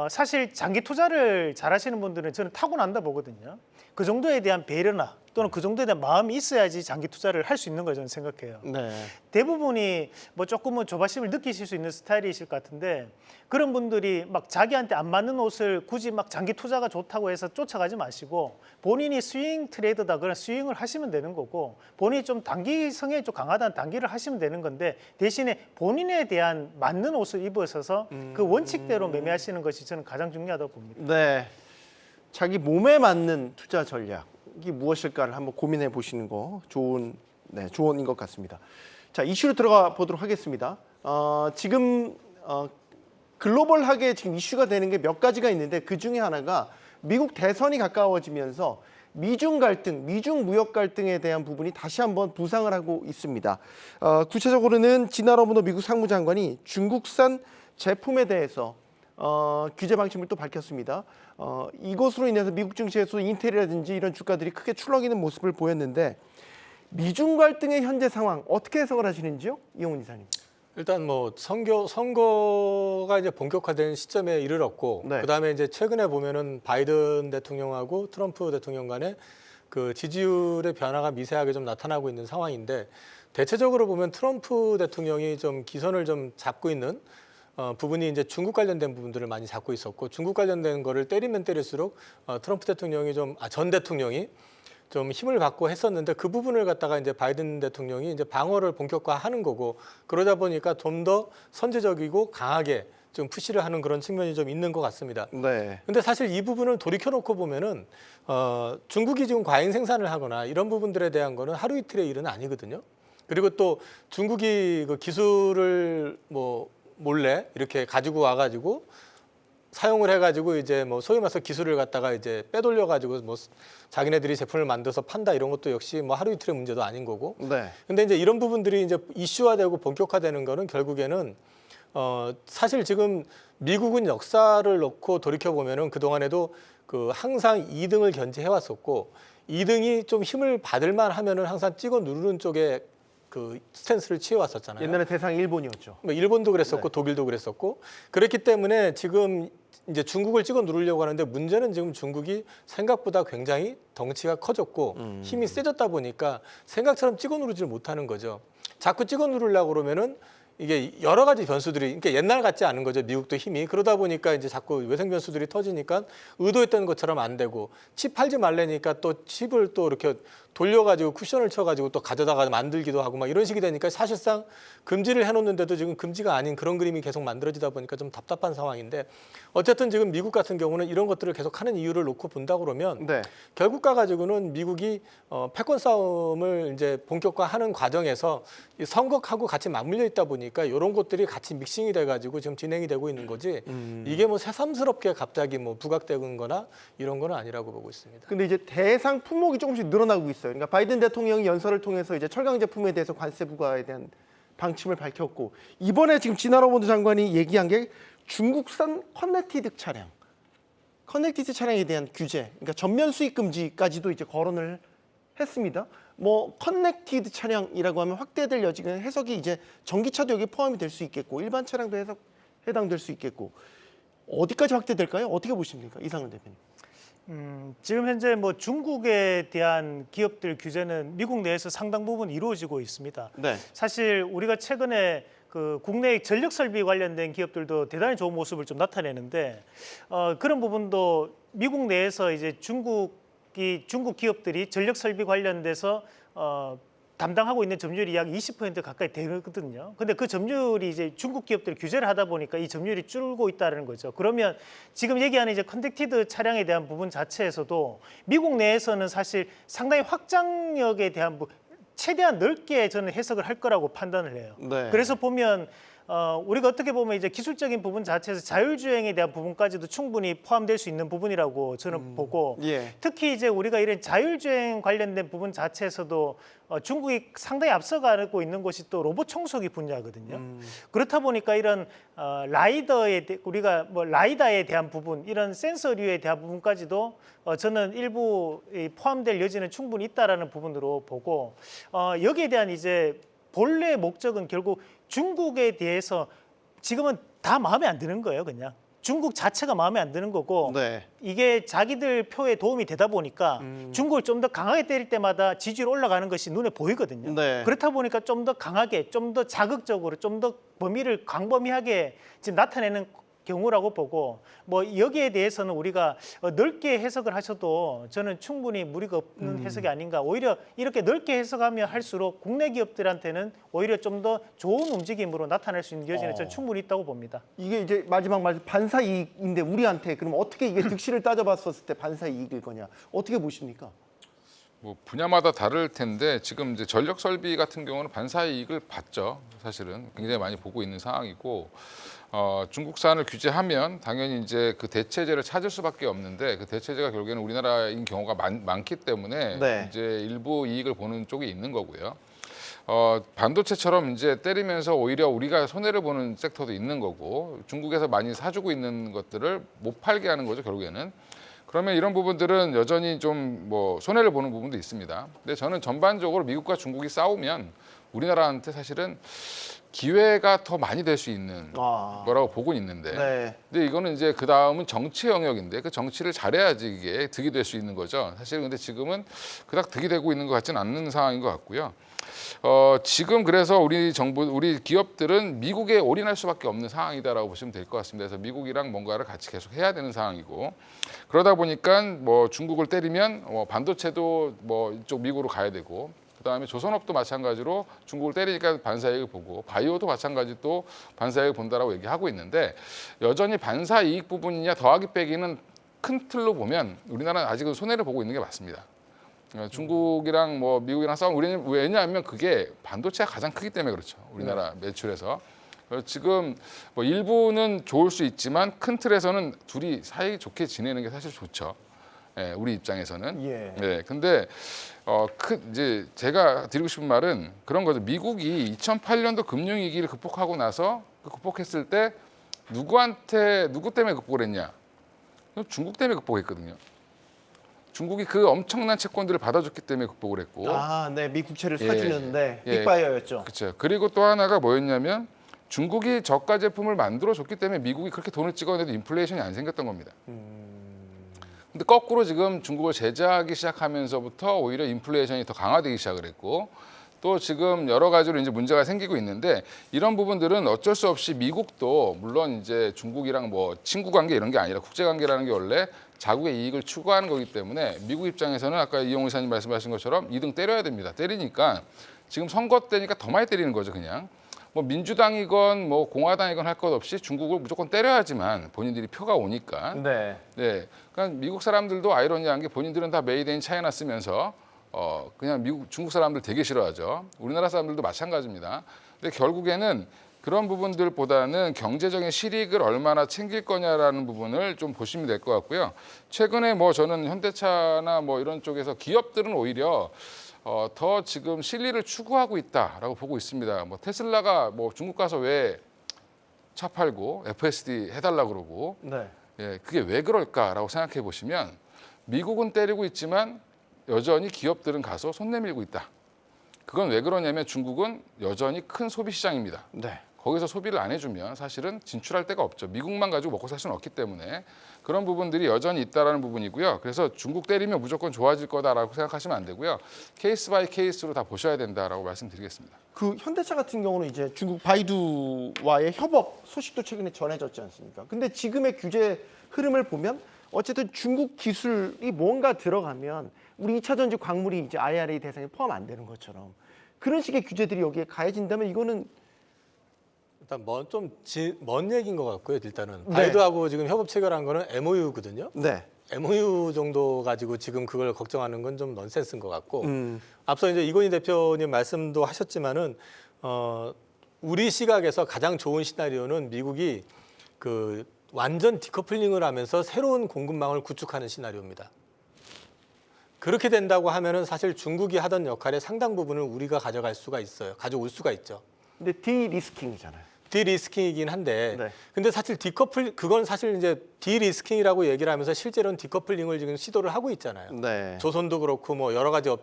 사실 장기 투자를 잘하시는 분들은 저는 타고난다 보거든요. 그 정도에 대한 배려나 또는 그 정도에 대한 마음이 있어야지 장기 투자를 할 수 있는 거 저는 생각해요.
네.
대부분이 뭐 조금은 조바심을 느끼실 수 있는 스타일이실 것 같은데 그런 분들이 막 자기한테 안 맞는 옷을 굳이 막 장기 투자가 좋다고 해서 쫓아가지 마시고 본인이 스윙 트레이더다 그런 스윙을 하시면 되는 거고 본인이 좀 단기 성향이 좀 강하다는 단기를 하시면 되는 건데 대신에 본인에 대한 맞는 옷을 입으셔서 그 원칙대로 매매하시는 것이 저는 가장 중요하다고 봅니다.
네. 자기 몸에 맞는 투자 전략이 무엇일까를 한번 고민해 보시는 거 좋은 조언인 것 같습니다. 자, 이슈로 들어가 보도록 하겠습니다. 지금 글로벌하게 지금 이슈가 되는 게 몇 가지가 있는데 그 중에 하나가 미국 대선이 가까워지면서 미중 갈등, 미중 무역 갈등에 대한 부분이 다시 한번 부상을 하고 있습니다. 구체적으로는 지나로브노 미국 상무장관이 중국산 제품에 대해서 규제 방침을 또 밝혔습니다. 이것으로 인해서 미국 증시에서 인텔이라든지 이런 주가들이 크게 출렁이는 모습을 보였는데 미중 갈등의 현재 상황 어떻게 해석을 하시는지요, 이용훈 이사님?
일단 뭐 선거가 이제 본격화된 시점에 이르렀고
네.
그다음에 이제 최근에 보면은 바이든 대통령하고 트럼프 대통령 간의 그 지지율의 변화가 미세하게 좀 나타나고 있는 상황인데 대체적으로 보면 트럼프 대통령이 좀 기선을 좀 잡고 있는 부분이 이제 중국 관련된 부분들을 많이 잡고 있었고 중국 관련된 거를 때리면 때릴수록 트럼프 대통령이 전 대통령이 좀 힘을 받고 했었는데 그 부분을 갖다가 이제 바이든 대통령이 이제 방어를 본격화하는 거고 그러다 보니까 좀 더 선제적이고 강하게 좀 푸시를 하는 그런 측면이 좀 있는 것 같습니다.
네.
근데 사실 이 부분을 돌이켜 놓고 보면은 중국이 지금 과잉 생산을 하거나 이런 부분들에 대한 거는 하루 이틀의 일은 아니거든요. 그리고 또 중국이 그 기술을 뭐 몰래 이렇게 가지고 와가지고 사용을 해가지고 이제 뭐 소위 말해서 기술을 갖다가 이제 빼돌려가지고 뭐 자기네들이 제품을 만들어서 판다 이런 것도 역시 뭐 하루 이틀의 문제도 아닌 거고.
네.
근데 이제 이런 부분들이 이제 이슈화되고 본격화되는 거는 결국에는 사실 지금 미국은 역사를 놓고 돌이켜 보면은 그 동안에도 그 항상 2등을 견지해 왔었고 2등이 좀 힘을 받을 만 하면은 항상 찍어 누르는 쪽에 그 스탠스를 취해왔었잖아요.
옛날에 대상이 일본이었죠.
뭐 일본도 그랬었고
네.
독일도 그랬었고 그랬기 때문에 지금 이제 중국을 찍어 누르려고 하는데 문제는 지금 중국이 생각보다 굉장히 덩치가 커졌고 힘이 세졌다 보니까 생각처럼 찍어 누르지를 못하는 거죠. 자꾸 찍어 누르려고 그러면은 이게 여러 가지 변수들이 그러니까 옛날 같지 않은 거죠. 미국도 힘이 그러다 보니까 이제 자꾸 외생 변수들이 터지니까 의도했던 것처럼 안 되고 칩 팔지 말래니까 또 칩을 또 이렇게 돌려가지고 쿠션을 쳐가지고 또 가져다가 만들기도 하고 막 이런 식이 되니까 사실상 금지를 해놓는데도 지금 금지가 아닌 그런 그림이 계속 만들어지다 보니까 좀 답답한 상황인데 어쨌든 지금 미국 같은 경우는 이런 것들을 계속 하는 이유를 놓고 본다 그러면
네.
결국 가가지고는 미국이 패권 싸움을 이제 본격화하는 과정에서 이 선거하고 같이 맞물려 있다 보니까 이런 것들이 같이 믹싱이 돼가지고 지금 진행이 되고 있는 거지 이게 뭐 새삼스럽게 갑자기 뭐 부각되거나 이런 거는 아니라고 보고 있습니다.
근데 이제 대상 품목이 조금씩 늘어나고 있어요. 그러니까 바이든 대통령이 연설을 통해서 이제 철강 제품에 대해서 관세 부과에 대한 방침을 밝혔고 이번에 지금 진화로버드 장관이 얘기한 게 중국산 커넥티드 차량에 대한 규제, 그러니까 전면 수입 금지까지도 이제 거론을 했습니다. 뭐 커넥티드 차량이라고 하면 확대될 여지가 해석이 이제 전기차도 여기 포함이 될 수 있겠고 일반 차량도 해당될 수 있겠고 어디까지 확대될까요? 어떻게 보십니까, 이상은 대표님?
지금 현재 뭐 중국에 대한 기업들 규제는 미국 내에서 상당 부분 이루어지고 있습니다.
네.
사실 우리가 최근에 그 국내 전력 설비 관련된 기업들도 대단히 좋은 모습을 좀 나타내는데 그런 부분도 미국 내에서 이제 중국 기업들이 전력 설비 관련돼서 담당하고 있는 점유율이 약 20% 가까이 되거든요. 근데 그 점유율이 이제 중국 기업들이 규제를 하다 보니까 이 점유율이 줄고 있다는 거죠. 그러면 지금 얘기하는 이제 컨택티드 차량에 대한 부분 자체에서도 미국 내에서는 사실 상당히 확장력에 대한 최대한 넓게 저는 해석을 할 거라고 판단을 해요.
네.
그래서 보면 우리가 어떻게 보면 이제 기술적인 부분 자체에서 자율주행에 대한 부분까지도 충분히 포함될 수 있는 부분이라고 저는 보고
예.
특히 이제 우리가 이런 자율주행 관련된 부분 자체에서도 중국이 상당히 앞서가고 있는 것이 또 로봇 청소기 분야거든요. 그렇다 보니까 이런 우리가 뭐 라이다에 대한 부분, 이런 센서류에 대한 부분까지도 저는 일부 포함될 여지는 충분히 있다라는 부분으로 보고 여기에 대한 이제 본래 목적은 결국 중국에 대해서 지금은 다 마음에 안 드는 거예요, 그냥. 중국 자체가 마음에 안 드는 거고
네.
이게 자기들 표에 도움이 되다 보니까 중국을 좀 더 강하게 때릴 때마다 지지율 올라가는 것이 눈에 보이거든요.
네.
그렇다 보니까 좀 더 강하게, 좀 더 자극적으로, 좀 더 범위를 광범위하게 지금 나타내는 경우라고 보고 뭐 여기에 대해서는 우리가 넓게 해석을 하셔도 저는 충분히 무리가 없는 해석이 아닌가. 오히려 이렇게 넓게 해석하면 할수록 국내 기업들한테는 오히려 좀 더 좋은 움직임으로 나타날 수 있는 여지는 저는 충분히 있다고 봅니다.
이게 이제 마지막 말 반사 이익인데 우리한테 그럼 어떻게 이게 득실을 따져봤었을 때 반사 이익일 거냐 어떻게 보십니까?
뭐 분야마다 다를 텐데 지금 이제 전력 설비 같은 경우는 반사 이익을 봤죠. 사실은 굉장히 많이 보고 있는 상황이고 중국산을 규제하면 당연히 이제 그 대체제를 찾을 수밖에 없는데 그 대체제가 결국에는 우리나라인 경우가 많기 때문에
네.
이제 일부 이익을 보는 쪽이 있는 거고요. 반도체처럼 이제 때리면서 오히려 우리가 손해를 보는 섹터도 있는 거고 중국에서 많이 사주고 있는 것들을 못 팔게 하는 거죠, 결국에는. 그러면 이런 부분들은 여전히 좀 뭐 손해를 보는 부분도 있습니다. 근데 저는 전반적으로 미국과 중국이 싸우면 우리나라한테 사실은 기회가 더 많이 될 수 있는 거라고 보고 있는데,
네.
근데 이거는 이제 그 다음은 정치 영역인데 그 정치를 잘해야지 이게 득이 될 수 있는 거죠. 사실 근데 지금은 그닥 득이 되고 있는 것 같지는 않는 상황인 것 같고요. 지금 그래서 우리 정부, 우리 기업들은 미국에 올인할 수밖에 없는 상황이다라고 보시면 될 것 같습니다. 그래서 미국이랑 뭔가를 같이 계속 해야 되는 상황이고 그러다 보니까 뭐 중국을 때리면 반도체도 뭐 이쪽 미국으로 가야 되고 그다음에 조선업도 마찬가지로 중국을 때리니까 반사이익을 보고 바이오도 마찬가지 또 반사이익을 본다라고 얘기하고 있는데 여전히 반사이익 부분이냐 더하기 빼기는 큰 틀로 보면 우리나라는 아직은 손해를 보고 있는 게 맞습니다. 중국이랑 뭐 미국이랑 싸우면 왜냐하면 그게 반도체가 가장 크기 때문에 그렇죠. 우리나라 매출에서. 지금 뭐 일부는 좋을 수 있지만 큰 틀에서는 둘이 사이 좋게 지내는 게 사실 좋죠. 예, 우리 입장에서는.
예.
네, 근데 이제 제가 드리고 싶은 말은 그런 거죠. 미국이 2008년도 금융위기를 극복하고 나서 극복했을 때 누구 때문에 극복을 했냐? 중국 때문에 극복했거든요. 중국이 그 엄청난 채권들을 받아줬기 때문에 극복을 했고.
네, 미국채를
예.
사주는데
예.
빅바이어였죠.
그렇죠. 그리고 또 하나가 뭐였냐면 중국이 저가 제품을 만들어줬기 때문에 미국이 그렇게 돈을 찍어내도 인플레이션이 안 생겼던 겁니다. 근데 거꾸로 지금 중국을 제재하기 시작하면서부터 오히려 인플레이션이 더 강화되기 시작을 했고 또 지금 여러 가지로 이제 문제가 생기고 있는데 이런 부분들은 어쩔 수 없이 미국도 물론 이제 중국이랑 뭐 친구 관계 이런 게 아니라 국제 관계라는 게 원래 자국의 이익을 추구하는 거기 때문에 미국 입장에서는 아까 이용우 이사님 말씀하신 것처럼 2등 때려야 됩니다. 때리니까 지금 선거 때니까 더 많이 때리는 거죠, 그냥. 뭐 민주당이건 뭐 공화당이건 할 것 없이 중국을 무조건 때려야지만 본인들이 표가 오니까.
네.
네. 그러니까 미국 사람들도 아이러니한 게 본인들은 다 메이드 인 차이나 쓰면서 그냥 중국 사람들 되게 싫어하죠. 우리나라 사람들도 마찬가지입니다. 근데 결국에는 그런 부분들보다는 경제적인 실익을 얼마나 챙길 거냐라는 부분을 좀 보시면 될 것 같고요. 최근에 뭐 저는 현대차나 뭐 이런 쪽에서 기업들은 오히려 더 지금 실리를 추구하고 있다라고 보고 있습니다. 뭐 테슬라가 뭐 중국 가서 왜 차 팔고 FSD 해달라 그러고
네.
예, 그게 왜 그럴까라고 생각해 보시면 미국은 때리고 있지만 여전히 기업들은 가서 손 내밀고 있다. 그건 왜 그러냐면 중국은 여전히 큰 소비 시장입니다.
네.
거기서 소비를 안 해주면 사실은 진출할 데가 없죠. 미국만 가지고 먹고 살 수는 없기 때문에 그런 부분들이 여전히 있다라는 부분이고요. 그래서 중국 때리면 무조건 좋아질 거다라고 생각하시면 안 되고요. 케이스 바이 케이스로 다 보셔야 된다라고 말씀드리겠습니다.
그 현대차 같은 경우는 이제 중국 바이두와의 협업 소식도 최근에 전해졌지 않습니까? 근데 지금의 규제 흐름을 보면 어쨌든 중국 기술이 뭔가 들어가면 우리 2차 전지 광물이 이제 IRA 대상에 포함 안 되는 것처럼 그런 식의 규제들이 여기에 가해진다면 이거는
일단 먼 얘기인 것 같고요. 일단은
네.
바이두하고 지금 협업 체결한 거는 MOU거든요.
네.
MOU 정도 가지고 지금 그걸 걱정하는 건 좀 넌센스인 것 같고 앞서 이제 이건희 대표님 말씀도 하셨지만은 우리 시각에서 가장 좋은 시나리오는 미국이 그 완전 디커플링을 하면서 새로운 공급망을 구축하는 시나리오입니다. 그렇게 된다고 하면은 사실 중국이 하던 역할의 상당 부분을 우리가 가져갈 수가 있어요. 가져올 수가 있죠.
근데 디리스킹이잖아요.
디리스킹이긴 한데,
네.
근데 사실 그건 사실 이제 디리스킹이라고 얘기를 하면서 실제로는 디커플링을 지금 시도를 하고 있잖아요.
네.
조선도 그렇고 뭐 여러 가지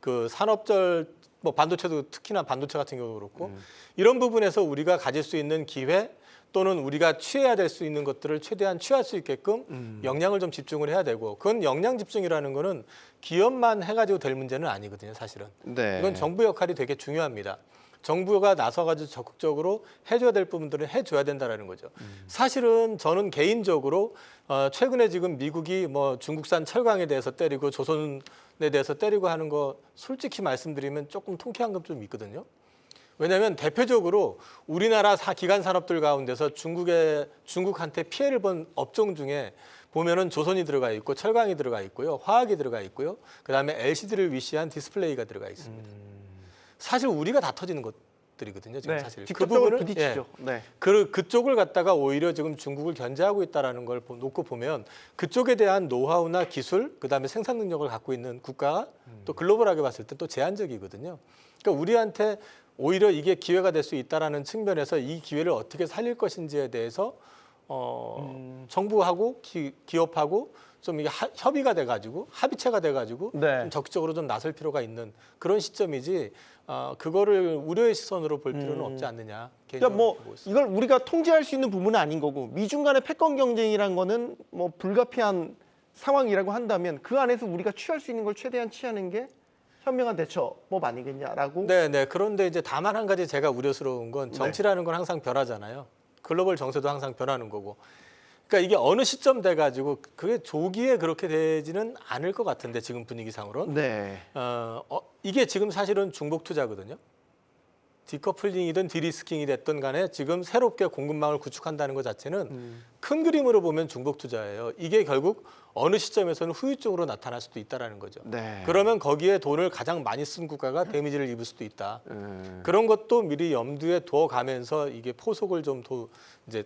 그 산업절 뭐 반도체도 특히나 반도체 같은 경우도 그렇고 이런 부분에서 우리가 가질 수 있는 기회 또는 우리가 취해야 될 수 있는 것들을 최대한 취할 수 있게끔 역량을 좀 집중을 해야 되고 그건 역량 집중이라는 거는 기업만 해가지고 될 문제는 아니거든요, 사실은.
네.
이건 정부 역할이 되게 중요합니다. 정부가 나서가지고 적극적으로 해줘야 될 부분들은 해줘야 된다라는 거죠. 사실은 저는 개인적으로 최근에 지금 미국이 뭐 중국산 철강에 대해서 때리고 조선에 대해서 때리고 하는 거 솔직히 말씀드리면 조금 통쾌한 건 좀 있거든요. 왜냐하면 대표적으로 우리나라 기간 산업들 가운데서 중국한테 피해를 본 업종 중에 보면은 조선이 들어가 있고 철강이 들어가 있고요, 화학이 들어가 있고요, 그다음에 LCD를 위시한 디스플레이가 들어가 있습니다. 사실 우리가 다 터지는 것들이거든요. 지금
네.
사실
직접적으로 부딪히죠.
예,
네.
그쪽을 갖다가 오히려 지금 중국을 견제하고 있다라는 걸 놓고 보면 그쪽에 대한 노하우나 기술, 그다음에 생산 능력을 갖고 있는 국가가 또 글로벌하게 봤을 때 또 제한적이거든요. 그러니까 우리한테 오히려 이게 기회가 될 수 있다라는 측면에서 이 기회를 어떻게 살릴 것인지에 대해서 정부하고 기업하고 좀 이게 협의가 돼가지고 합의체가 돼가지고
네.
좀 적극적으로 좀 나설 필요가 있는 그런 시점이지 그거를 우려의 시선으로 볼 필요는 없지 않느냐.
그러니까 뭐
개인적으로 보고 있습니다.
이걸 우리가 통제할 수 있는 부분은 아닌 거고 미중 간의 패권 경쟁이란 거는 뭐 불가피한 상황이라고 한다면 그 안에서 우리가 취할 수 있는 걸 최대한 취하는 게 현명한 대처법 아니겠냐라고.
네. 그런데 이제 다만 한 가지 제가 우려스러운 건 정치라는 건 항상 변하잖아요. 글로벌 정세도 항상 변하는 거고. 그러니까 이게 어느 시점 돼가지고 그게 조기에 그렇게 되지는 않을 것 같은데 지금 분위기상으로.
네.
이게 지금 사실은 중복 투자거든요. 디커플링이든 디리스킹이 됐든 간에 지금 새롭게 공급망을 구축한다는 것 자체는 큰 그림으로 보면 중복 투자예요. 이게 결국 어느 시점에서는 후유증으로 나타날 수도 있다라는 거죠.
네.
그러면 거기에 돈을 가장 많이 쓴 국가가 데미지를 입을 수도 있다. 그런 것도 미리 염두에 둬 가면서 이게 포석을 좀 더 이제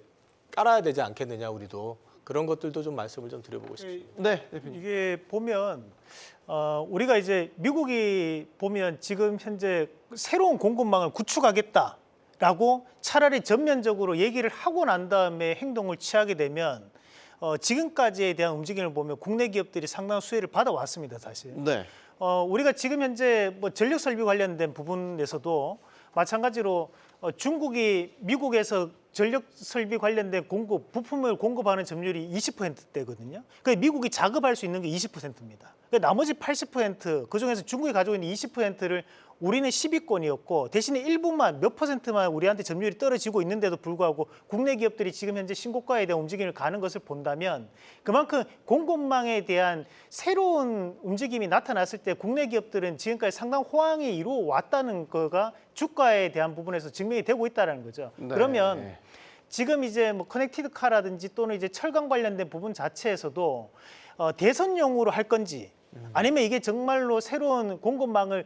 깔아야 되지 않겠느냐, 우리도. 그런 것들도 좀 말씀을 좀 드려보고 싶습니다.
네, 대표님.
이게 보면 우리가 이제 미국이 보면 지금 현재 새로운 공급망을 구축하겠다라고 차라리 전면적으로 얘기를 하고 난 다음에 행동을 취하게 되면 지금까지에 대한 움직임을 보면 국내 기업들이 상당한 수혜를 받아왔습니다, 사실.
네.
우리가 지금 현재 뭐 전력 설비 관련된 부분에서도 마찬가지로 중국이 미국에서 전력 설비 관련된 공급 부품을 공급하는 점유율이 20%대거든요. 그 미국이 자급할 수 있는 게 20%입니다. 나머지 80% 그중에서 중국이 가지고 있는 20%를 우리는 10위권이었고 대신에 일부만 몇 퍼센트만 우리한테 점유율이 떨어지고 있는데도 불구하고 국내 기업들이 지금 현재 신고가에 대한 움직임을 가는 것을 본다면 그만큼 공급망에 대한 새로운 움직임이 나타났을 때 국내 기업들은 지금까지 상당 호황이 이루어왔다는 거가 주가에 대한 부분에서 증명이 되고 있다는 거죠.
네.
그러면 지금 이제 뭐 커넥티드 카라든지 또는 이제 철강 관련된 부분 자체에서도 대선용으로 할 건지 아니면 이게 정말로 새로운 공급망을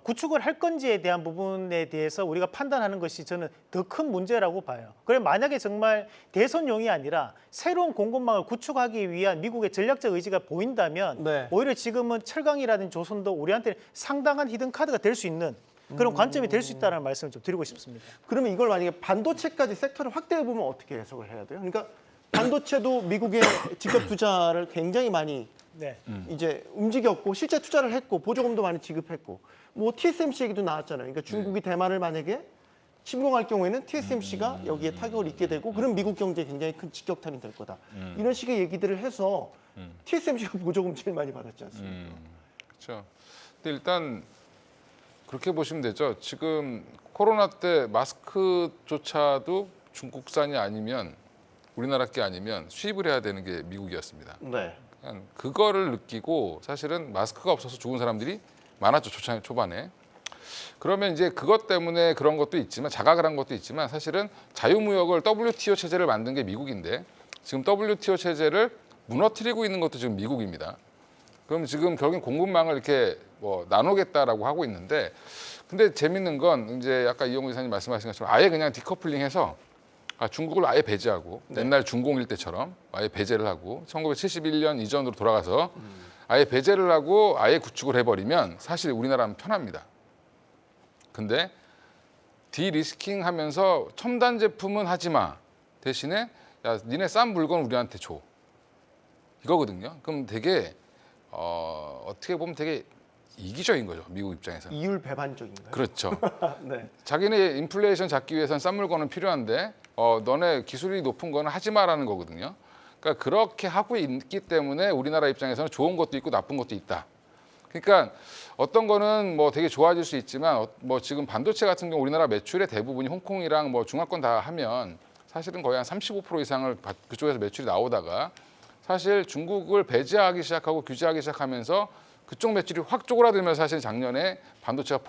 구축을 할 건지에 대한 부분에 대해서 우리가 판단하는 것이 저는 더 큰 문제라고 봐요. 그래 만약에 정말 대선용이 아니라 새로운 공급망을 구축하기 위한 미국의 전략적 의지가 보인다면
네.
오히려 지금은 철강이라든지 조선도 우리한테 상당한 히든 카드가 될 수 있는 그런 관점이 될 수 있다는 말씀을 좀 드리고 싶습니다.
그러면 이걸 만약에 반도체까지 섹터를 확대해 보면 어떻게 해석을 해야 돼요? 그러니까 반도체도 미국의 직접 투자를 굉장히 많이
네.
이제 움직였고 실제 투자를 했고 보조금도 많이 지급했고 뭐 TSMC 얘기도 나왔잖아요. 그러니까 중국이 대만을 만약에 침공할 경우에는 TSMC가 여기에 타격을 입게 되고 그럼 미국 경제에 굉장히 큰 직격탄이 될 거다. 이런 식의 얘기들을 해서 TSMC가 보조금 제일 많이 받았지 않습니까?
그렇죠. 근데 일단 그렇게 보시면 되죠. 지금 코로나 때 마스크조차도 중국산이 아니면 우리나라 게 아니면 수입을 해야 되는 게 미국이었습니다.
네.
그거를 느끼고 사실은 마스크가 없어서 죽은 사람들이 많았죠. 초반에. 그러면 이제 그것 때문에 그런 것도 있지만 자각을 한 것도 있지만 사실은 자유무역을 WTO 체제를 만든 게 미국인데 지금 WTO 체제를 무너뜨리고 있는 것도 지금 미국입니다. 그럼 지금 결국엔 공급망을 이렇게 뭐 나누겠다라고 하고 있는데 근데 재밌는 건 이제 아까 이용우 이사님 말씀하신 것처럼 아예 그냥 디커플링해서 중국을 아예 배제하고 옛날 중공일 때처럼 아예 배제를 하고 1971년 이전으로 돌아가서 아예 배제를 하고 아예 구축을 해버리면 사실 우리나라는 편합니다. 근데 디리스킹 하면서 첨단 제품은 하지 마. 대신에 야, 니네 싼 물건 우리한테 줘. 이거거든요. 그럼 되게 어떻게 보면 되게 이기적인 거죠. 미국 입장에서는.
이율 배반적인가요?
그렇죠.
네.
자기네 인플레이션 잡기 위해서는 싼 물건은 필요한데 너네 기술이 높은 거는 하지 마라는 거거든요. 그러니까 그렇게 하고 있기 때문에 우리나라 입장에서는 좋은 것도 있고 나쁜 것도 있다. 그러니까 어떤 거는 뭐 되게 좋아질 수 있지만 뭐 지금 반도체 같은 경우 우리나라 매출의 대부분이 홍콩이랑 뭐 중화권 다 하면 사실은 거의 한 35% 이상을 그쪽에서 매출이 나오다가 사실 중국을 배제하기 시작하고 규제하기 시작하면서 그쪽 매출이 확 쪼그라들면서 사실 작년에 반도체가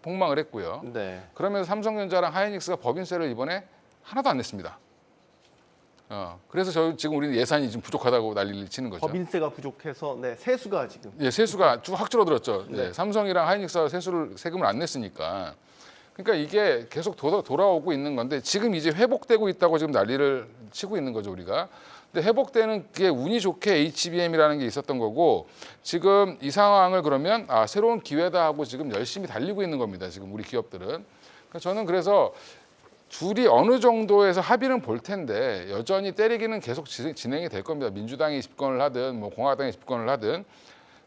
폭망을 했고요.
네.
그러면서 삼성전자랑 하이닉스가 법인세를 이번에 하나도 안 냈습니다. 그래서 지금 우리는 예산이 좀 부족하다고 난리를 치는 거죠.
법인세가 부족해서 네, 세수가 지금.
예, 세수가 확 줄어들었죠.
네.
네, 삼성이랑 하이닉스가 세금을 안 냈으니까. 그러니까 이게 계속 돌아오고 있는 건데 지금 이제 회복되고 있다고 지금 난리를 치고 있는 거죠, 우리가. 근데 회복되는 게 운이 좋게 HBM이라는 게 있었던 거고 지금 이 상황을 그러면 새로운 기회다 하고 지금 열심히 달리고 있는 겁니다. 지금 우리 기업들은. 그러니까 저는 그래서 둘이 어느 정도에서 합의는 볼 텐데 여전히 때리기는 계속 진행이 될 겁니다. 민주당이 집권을 하든 뭐 공화당이 집권을 하든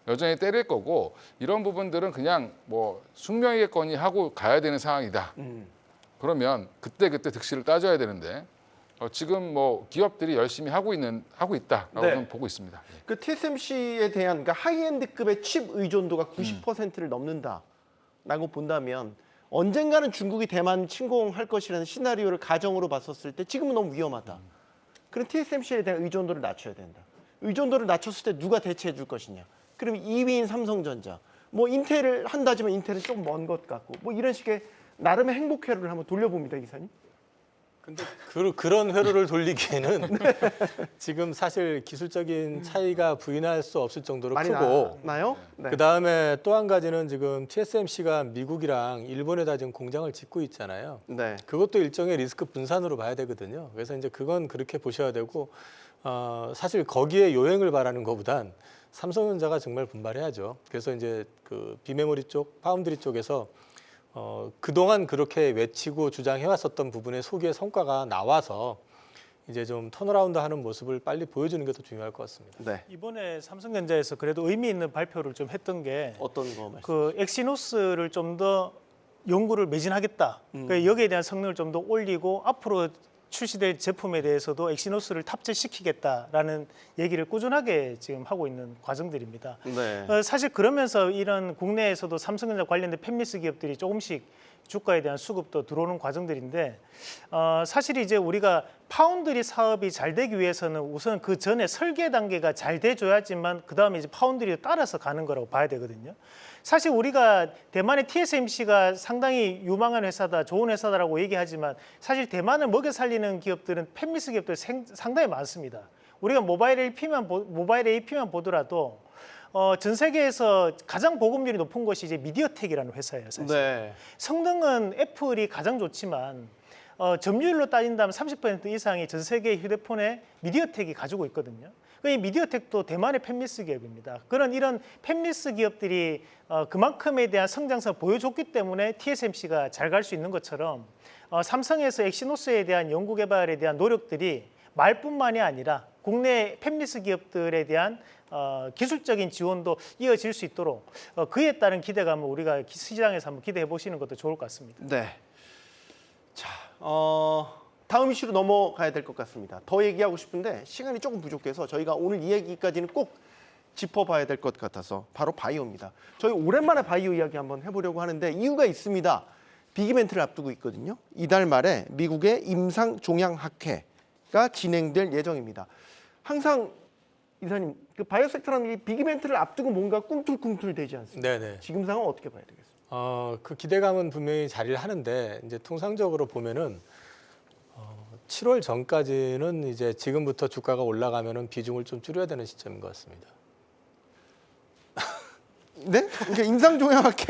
여전히 때릴 거고 이런 부분들은 그냥 뭐 숙명이겠거니 하고 가야 되는 상황이다. 그러면 그때 득실을 따져야 되는데 지금 뭐 기업들이 열심히 하고 있다라고
네.
저는 보고 있습니다. 예.
그 TSMC에 대한 그러니까 하이엔드급의 칩 의존도가 90%를 넘는다라고 본다면 언젠가는 중국이 대만 침공할 것이라는 시나리오를 가정으로 봤었을 때 지금은 너무 위험하다. 그럼 TSMC에 대한 의존도를 낮춰야 된다. 의존도를 낮췄을 때 누가 대체해 줄 것이냐. 그럼 2위인 삼성전자. 뭐 인텔을 한다지만 인텔은 좀 먼 것 같고 뭐 이런 식의 나름의 행복 회로를 한번 돌려봅니다, 기사님.
근데 그런 회로를 돌리기에는 지금 사실 기술적인 차이가 부인할 수 없을 정도로
많이
크고
나요? 네.
그 다음에 또 한 가지는 지금 TSMC가 미국이랑 일본에다 지금 공장을 짓고 있잖아요.
네.
그것도 일종의 리스크 분산으로 봐야 되거든요. 그래서 이제 그건 그렇게 보셔야 되고 사실 거기에 요행을 바라는 것보단 삼성전자가 정말 분발해야죠. 그래서 이제 그 비메모리 쪽, 파운드리 쪽에서 그동안 그렇게 외치고 주장해왔었던 부분의 소기의 성과가 나와서 이제 좀 턴어라운드 하는 모습을 빨리 보여주는 게 더 중요할 것 같습니다.
네.
이번에 삼성전자에서 그래도 의미 있는 발표를 좀 했던 게
어떤 거 말씀?
그 엑시노스를 좀 더 연구를 매진하겠다. 그러니까 여기에 대한 성능을 좀 더 올리고 앞으로 출시될 제품에 대해서도 엑시노스를 탑재시키겠다라는 얘기를 꾸준하게 지금 하고 있는 과정들입니다.
네.
사실 그러면서 이런 국내에서도 삼성전자 관련된 팹리스 기업들이 조금씩 주가에 대한 수급도 들어오는 과정들인데 사실 이제 우리가 파운드리 사업이 잘 되기 위해서는 우선 그 전에 설계 단계가 잘 돼줘야지만 그 다음에 이제 파운드리를 따라서 가는 거라고 봐야 되거든요. 사실 우리가 대만의 TSMC가 상당히 유망한 회사다, 좋은 회사다라고 얘기하지만 사실 대만을 먹여 살리는 기업들은 팹리스 기업들 상당히 많습니다. 우리가 모바일 AP만 보더라도 전 세계에서 가장 보급률이 높은 것이 이제 미디어텍이라는 회사예요. 사실.
네.
성능은 애플이 가장 좋지만 점유율로 따진다면 30% 이상이 전 세계 휴대폰에 미디어텍이 가지고 있거든요. 이 미디어텍도 대만의 팹리스 기업입니다. 이런 팹리스 기업들이 그만큼에 대한 성장성을 보여줬기 때문에 TSMC가 잘 갈 수 있는 것처럼 삼성에서 엑시노스에 대한 연구 개발에 대한 노력들이 말뿐만이 아니라 국내 팹리스 기업들에 대한 기술적인 지원도 이어질 수 있도록 그에 따른 기대감을 우리가 시장에서 한번 기대해 보시는 것도 좋을 것 같습니다.
네. 자, 다음 이슈로 넘어가야 될 것 같습니다. 더 얘기하고 싶은데 시간이 조금 부족해서 저희가 오늘 이 얘기까지는 꼭 짚어봐야 될 것 같아서 바로 바이오입니다. 저희 오랜만에 바이오 이야기 한번 해보려고 하는데 이유가 있습니다. 빅이벤트를 앞두고 있거든요. 이달 말에 미국의 임상종양학회가 진행될 예정입니다. 항상 이사님, 그 바이오 섹터라는 게 빅이벤트를 앞두고 뭔가 꿈틀꿈틀 되지 않습니까?
네네.
지금 상황 어떻게 봐야 되겠습니까?
그 기대감은 분명히 자리를 하는데 이제 통상적으로 보면은 7월 전까지는 이제 지금부터 주가가 올라가면은 비중을 좀 줄여야 되는 시점인 것 같습니다.
네? 그러니까 임상종양학회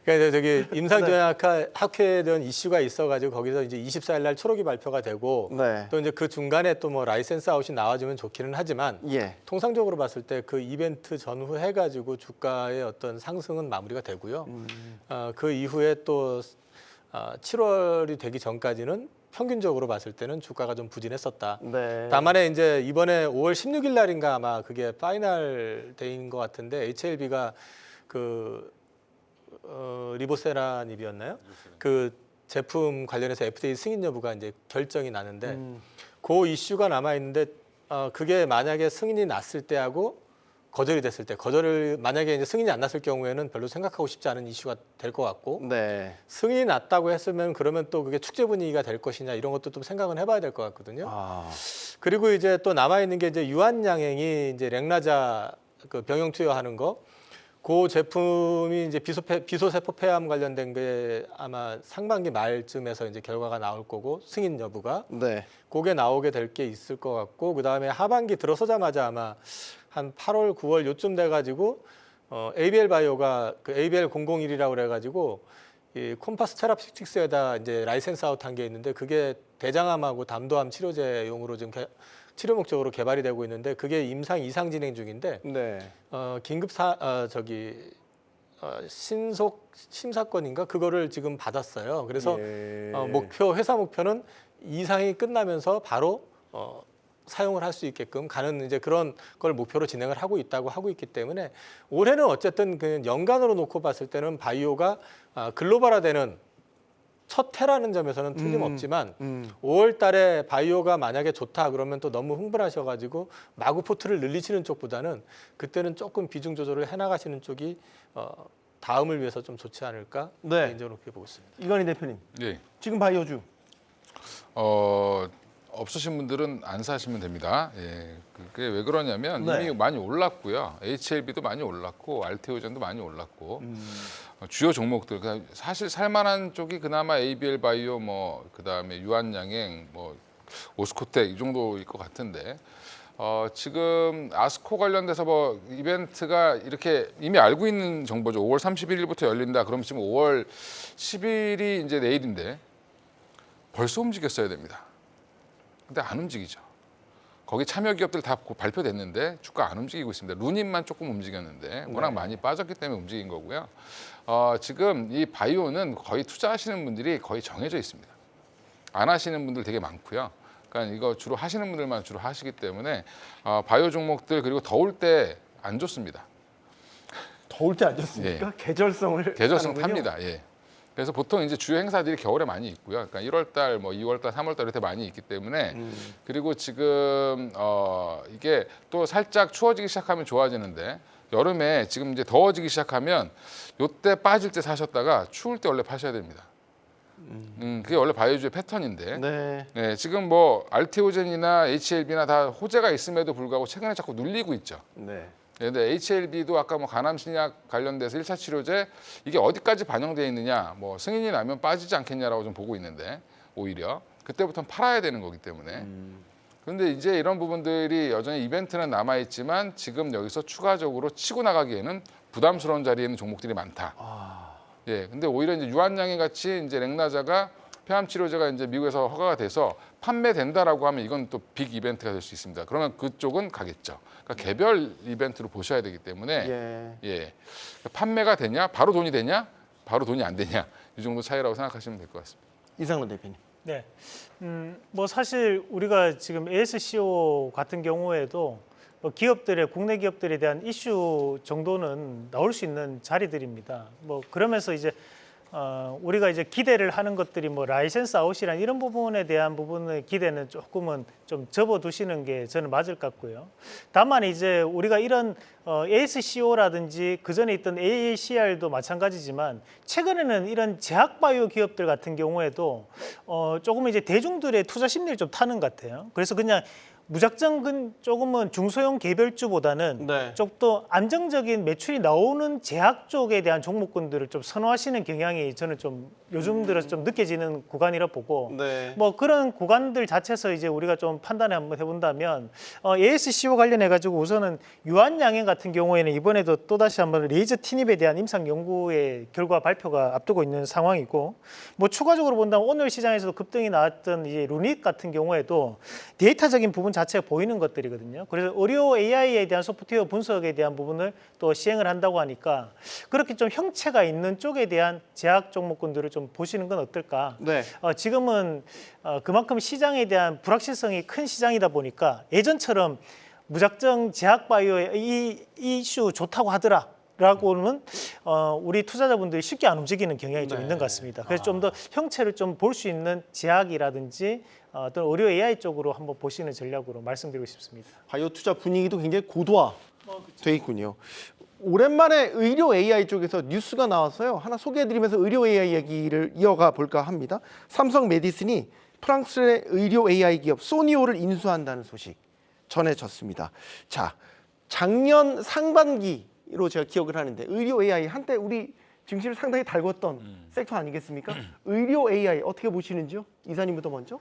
그러니까 이제 저기 임상종양학회에 대한 이슈가 있어가지고 거기서 이제 24일 날 초록이 발표가 되고
네.
또 이제 그 중간에 또 뭐 라이센스 아웃이 나와주면 좋기는 하지만
예.
통상적으로 봤을 때 그 이벤트 전후 해가지고 주가의 어떤 상승은 마무리가 되고요. 그 이후에 또 7월이 되기 전까지는 평균적으로 봤을 때는 주가가 좀 부진했었다.
네.
다만에 이제 이번에 5월 16일 날인가 아마 그게 파이널 데이인 것 같은데 HLB가 그 리보세라닙이었나요? 그 제품 관련해서 FDA 승인 여부가 이제 결정이 나는데 그 이슈가 남아 있는데 그게 만약에 승인이 났을 때하고 거절이 됐을 때 거절을 만약에 이제 승인이 안 났을 경우에는 별로 생각하고 싶지 않은 이슈가 될 것 같고
네.
승인이 났다고 했으면 그러면 또 그게 축제 분위기가 될 것이냐 이런 것도 좀 생각은 해봐야 될 것 같거든요.
아.
그리고 이제 또 남아 있는 게 이제 유한양행이 이제 렉나자 그 병용 투여하는 거, 그 제품이 이제 비소세포 폐암 관련된 게 아마 상반기 말쯤에서 이제 결과가 나올 거고 승인 여부가
네.
그게 나오게 될 게 있을 것 같고 그 다음에 하반기 들어서자마자 아마 한 8월, 9월 요쯤 돼가지고 ABL 바이오가 그 ABL 001이라고 그래가지고 이 콤파스 테라피틱스에다 이제 라이센스 아웃한 게 있는데 그게 대장암하고 담도암 치료제용으로 지금 치료 목적으로 개발이 되고 있는데 그게 임상 이상 진행 중인데
네.
긴급 신속 심사권인가 그거를 지금 받았어요. 그래서
예.
회사 목표는 이상이 끝나면서 바로 사용을 할 수 있게끔 가는 이제 그런 걸 목표로 진행을 하고 있다고 하고 있기 때문에 올해는 어쨌든 그 연간으로 놓고 봤을 때는 바이오가 글로벌화되는 첫 해라는 점에서는 틀림없지만 5월 달에 바이오가 만약에 좋다 그러면 또 너무 흥분하셔가지고 마구 포트를 늘리시는 쪽보다는 그때는 조금 비중 조절을 해나가시는 쪽이 다음을 위해서 좀 좋지 않을까
네.
개인적으로 그렇게 보고 있습니다.
이건희 대표님.
예.
지금 바이오주.
없으신 분들은 안 사시면 됩니다. 예. 그게 왜 그러냐면
네.
이미 많이 올랐고요. HLB도 많이 올랐고 알테오젠도 많이 올랐고 주요 종목들 사실 살만한 쪽이 그나마 ABL 바이오 뭐 그다음에 유한양행 뭐 오스코텍 이 정도일 것 같은데 지금 아스코 관련돼서 뭐 이벤트가 이렇게 이미 알고 있는 정보죠. 5월 31일부터 열린다. 그럼 지금 5월 10일이 이제 내일인데 벌써 움직였어야 됩니다. 근데 안 움직이죠. 거기 참여 기업들 다 발표됐는데 주가 안 움직이고 있습니다. 루닛만 조금 움직였는데 워낙 많이 빠졌기 때문에 움직인 거고요. 지금 이 바이오는 거의 투자하시는 분들이 거의 정해져 있습니다. 안 하시는 분들 되게 많고요. 그러니까 이거 주로 하시는 분들만 주로 하시기 때문에 바이오 종목들 그리고 더울 때 안 좋습니다.
더울 때 안 좋습니까? 계절성을
계절성
하는군요.
탑니다. 예. 그래서 보통 이제 주요 행사들이 겨울에 많이 있고요. 그러니까 1월달, 뭐 2월달, 3월달 이렇게 많이 있기 때문에 그리고 지금 이게 또 살짝 추워지기 시작하면 좋아지는데 여름에 지금 이제 더워지기 시작하면 요때 빠질 때 사셨다가 추울 때 원래 파셔야 됩니다. 그게 원래 바이오주의 패턴인데
네.
네, 지금 뭐 알테오젠이나 HLB나 다 호재가 있음에도 불구하고 최근에 자꾸 눌리고 있죠.
네.
근데 HLB도 아까 뭐 간암 신약 관련돼서 1차 치료제 이게 어디까지 반영되어 있느냐 뭐 승인이 나면 빠지지 않겠냐라고 좀 보고 있는데 오히려 그때부터는 팔아야 되는 거기 때문에 그런데 이제 이런 부분들이 여전히 이벤트는 남아 있지만 지금 여기서 추가적으로 치고 나가기에는 부담스러운 자리에 있는 종목들이 많다. 예, 근데 오히려 이제 유한양행 같이 이제 렉나자가 폐암 치료제가 이제 미국에서 허가가 돼서 판매된다라고 하면 이건 또 빅 이벤트가 될 수 있습니다. 그러면 그쪽은 가겠죠. 그러니까 개별 이벤트로 보셔야 되기 때문에 예, 판매가 되냐, 바로 돈이 되냐, 바로 돈이 안 되냐 이 정도 차이라고 생각하시면 될 것 같습니다.
이상론 대표님.
네. 뭐 사실 우리가 지금 ASCO 같은 경우에도 뭐 기업들의 국내 기업들에 대한 이슈 정도는 나올 수 있는 자리들입니다. 뭐 그러면서 이제 우리가 이제 기대를 하는 것들이 뭐 라이센스 아웃이란 이런 부분에 대한 부분의 기대는 조금은 좀 접어두시는 게 저는 맞을 것 같고요. 다만 이제 우리가 이런 ASCO라든지 그 전에 있던 AACR도 마찬가지지만 최근에는 이런 제약바이오 기업들 같은 경우에도 조금 이제 대중들의 투자 심리를 좀 타는 것 같아요. 그래서 그냥 무작정 조금은 중소형 개별주보다는
네.
좀 더 안정적인 매출이 나오는 제약 쪽에 대한 종목군들을 좀 선호하시는 경향이 저는 좀 요즘 들어서 좀 느껴지는 구간이라 보고
네.
뭐 그런 구간들 자체에서 이제 우리가 좀 판단을 한번 해본다면 ASC와 관련해 가지고 우선은 유한양행 같은 경우에는 이번에도 또다시 한번 레이저 티닙에 대한 임상 연구의 결과 발표가 앞두고 있는 상황이고 뭐 추가적으로 본다면 오늘 시장에서도 급등이 나왔던 이제 루닛 같은 경우에도 데이터적인 부분 자체가 보이는 것들이거든요. 그래서 의료 AI에 대한 소프트웨어 분석에 대한 부분을 또 시행을 한다고 하니까 그렇게 좀 형체가 있는 쪽에 대한 제약 종목군들을 좀 보시는 건 어떨까?
네.
지금은 그만큼 시장에 대한 불확실성이 큰 시장이다 보니까 예전처럼 무작정 제약 바이오의 이 이슈 좋다고 하더라. 라고는 우리 투자자분들이 쉽게 안 움직이는 경향이 좀
네.
있는 것 같습니다. 그래서 좀 더 형체를 좀 볼 수 있는 제약이라든지 어떤 의료 AI 쪽으로 한번 보시는 전략으로 말씀드리고 싶습니다.
바이오 투자 분위기도 굉장히 고도화돼 있군요. 오랜만에 의료 AI 쪽에서 뉴스가 나와서요. 하나 소개해드리면서 의료 AI 얘기를 이어가 볼까 합니다. 삼성 메디슨이 프랑스의 의료 AI 기업 소니오를 인수한다는 소식 전해졌습니다. 자, 작년 상반기로 제가 기억을 하는데 의료 AI 한때 우리 증시를 상당히 달궜던 섹터 아니겠습니까? 의료 AI 어떻게 보시는지요? 이사님부터 먼저.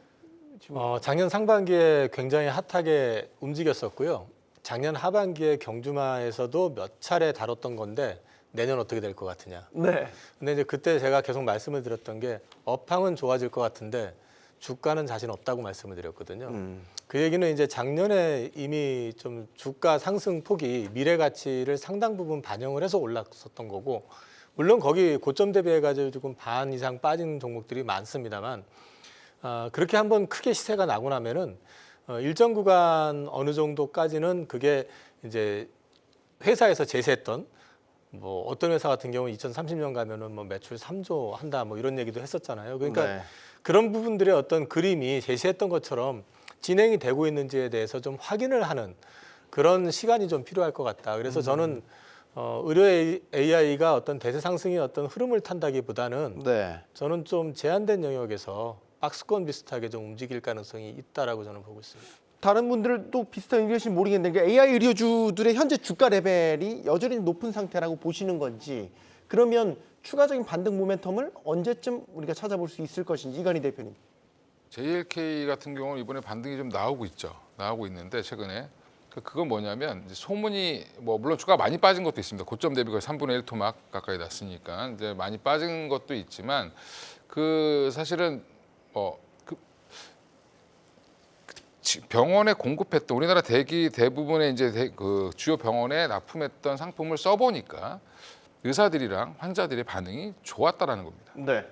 작년 상반기에 굉장히 핫하게 움직였었고요. 작년 하반기에 경주마에서도 몇 차례 다뤘던 건데 내년 어떻게 될 것 같으냐.
네.
근데 이제 그때 제가 계속 말씀을 드렸던 게 업황은 좋아질 것 같은데 주가는 자신 없다고 말씀을 드렸거든요. 그 얘기는 이제 작년에 이미 좀 주가 상승 폭이 미래 가치를 상당 부분 반영을 해서 올랐었던 거고, 물론 거기 고점 대비해 가지고 조금 반 이상 빠진 종목들이 많습니다만, 그렇게 한번 크게 시세가 나고 나면은 일정 구간 어느 정도까지는 그게 이제 회사에서 제시했던 뭐 어떤 회사 같은 경우는 2030년 가면은 뭐 매출 3조 한다 뭐 이런 얘기도 했었잖아요. 그러니까
네.
그런 부분들의 어떤 그림이 제시했던 것처럼 진행이 되고 있는지에 대해서 좀 확인을 하는 그런 시간이 좀 필요할 것 같다. 그래서 저는 의료 AI가 어떤 대세 상승의 어떤 흐름을 탄다기보다는
네.
저는 좀 제한된 영역에서 박스권 비슷하게 좀 움직일 가능성이 있다라고 저는 보고 있습니다.
다른 분들도 비슷한 의견이실지 모르겠는데 AI 의료주들의 현재 주가 레벨이 여전히 높은 상태라고 보시는 건지, 그러면 추가적인 반등 모멘텀을 언제쯤 우리가 찾아볼 수 있을 것인지 이건희 대표님.
JLK 같은 경우는 이번에 반등이 좀 나오고 있죠. 나오고 있는데 최근에 그건 뭐냐면 이제 소문이 뭐 물론 주가 많이 빠진 것도 있습니다. 고점 대비 거의 3분의 1 토막 가까이 났으니까 이제 많이 빠진 것도 있지만 그 사실은 병원에 공급했던 우리나라 대부분의 이제 그 주요 병원에 납품했던 상품을 써보니까 의사들이랑 환자들의 반응이 좋았다라는 겁니다.
네.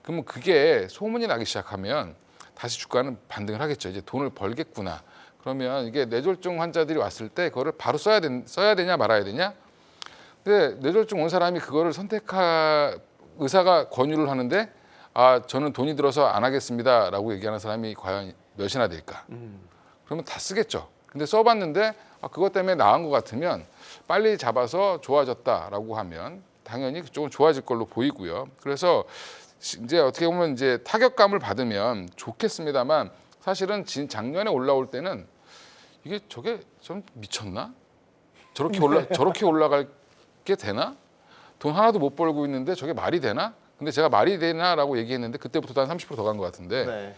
그러면 그게 소문이 나기 시작하면 다시 주가는 반등을 하겠죠. 이제 돈을 벌겠구나. 그러면 이게 뇌졸중 환자들이 왔을 때 그거를 바로 써야 되냐 말아야 되냐? 근데 뇌졸중 온 사람이 그거를 의사가 권유를 하는데 저는 돈이 들어서 안 하겠습니다라고 얘기하는 사람이 과연 몇이나 될까? 그러면 다 쓰겠죠. 근데 써봤는데 그것 때문에 나은 것 같으면 빨리 잡아서 좋아졌다라고 하면 당연히 그쪽은 좋아질 걸로 보이고요. 그래서 이제 어떻게 보면 이제 타격감을 받으면 좋겠습니다만 사실은 작년에 올라올 때는 이게 저게 좀 미쳤나? 저렇게 올라갈 게 되나? 돈 하나도 못 벌고 있는데 저게 말이 되나? 근데 제가 말이 되나라고 얘기했는데 그때부터 한 30% 더 간 것 같은데.
네.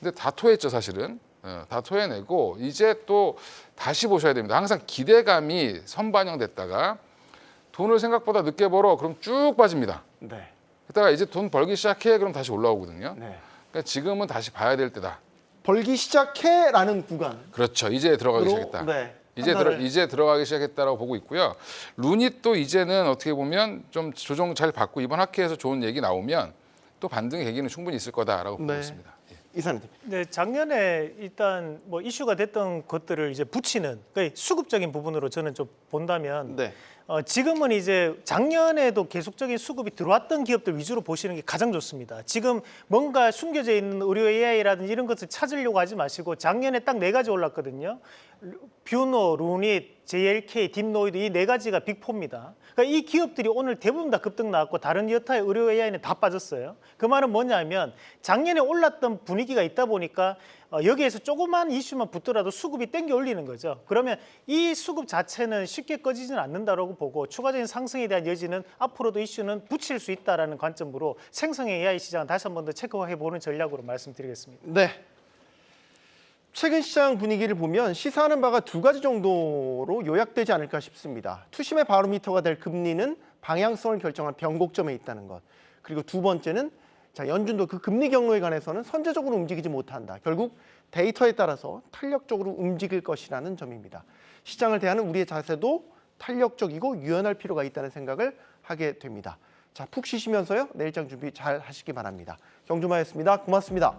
근데 다 토했죠, 사실은. 다 토해내고 이제 또 다시 보셔야 됩니다. 항상 기대감이 선반영됐다가 돈을 생각보다 늦게 벌어 그럼 쭉 빠집니다.
네.
그러다가 이제 돈 벌기 시작해 그럼 다시 올라오거든요.
네.
그러니까 지금은 다시 봐야 될 때다.
벌기 시작해라는 구간.
그렇죠. 이제 들어가기 시작했다.
네.
이제 들어가기 시작했다라고 보고 있고요. 루닛도 이제는 어떻게 보면 좀 조정 잘 받고 이번 학회에서 좋은 얘기 나오면 또 반등의 계기는 충분히 있을 거다라고 보고
네.
있습니다. 예.
이사님.
네, 작년에 일단 뭐 이슈가 됐던 것들을 이제 붙이는 그러니까 수급적인 부분으로 저는 좀 본다면
네.
지금은 이제 작년에도 계속적인 수급이 들어왔던 기업들 위주로 보시는 게 가장 좋습니다. 지금 뭔가 숨겨져 있는 의료 AI라든지 이런 것을 찾으려고 하지 마시고 작년에 딱 4가지 올랐거든요. 뷰노, 루닛, JLK, 딥노이드 이 네 가지가 빅4입니다. 그러니까 이 기업들이 오늘 대부분 다 급등 나왔고 다른 여타의 의료 AI는 다 빠졌어요. 그 말은 뭐냐면 작년에 올랐던 분위기가 있다 보니까 여기에서 조그만 이슈만 붙더라도 수급이 땡겨 올리는 거죠. 그러면 이 수급 자체는 쉽게 꺼지지는 않는다고 보고 추가적인 상승에 대한 여지는 앞으로도 이슈는 붙일 수 있다는 관점으로 생성형 AI 시장을 다시 한 번 더 체크해 보는 전략으로 말씀드리겠습니다.
네. 최근 시장 분위기를 보면 시사하는 바가 두 가지 정도로 요약되지 않을까 싶습니다. 투심의 바로미터가 될 금리는 방향성을 결정한 변곡점에 있다는 것. 그리고 두 번째는 연준도 그 금리 경로에 관해서는 선제적으로 움직이지 못한다. 결국 데이터에 따라서 탄력적으로 움직일 것이라는 점입니다. 시장을 대하는 우리의 자세도 탄력적이고 유연할 필요가 있다는 생각을 하게 됩니다. 자, 푹 쉬시면서요. 내일장 준비 잘 하시기 바랍니다. 경주마였습니다. 고맙습니다.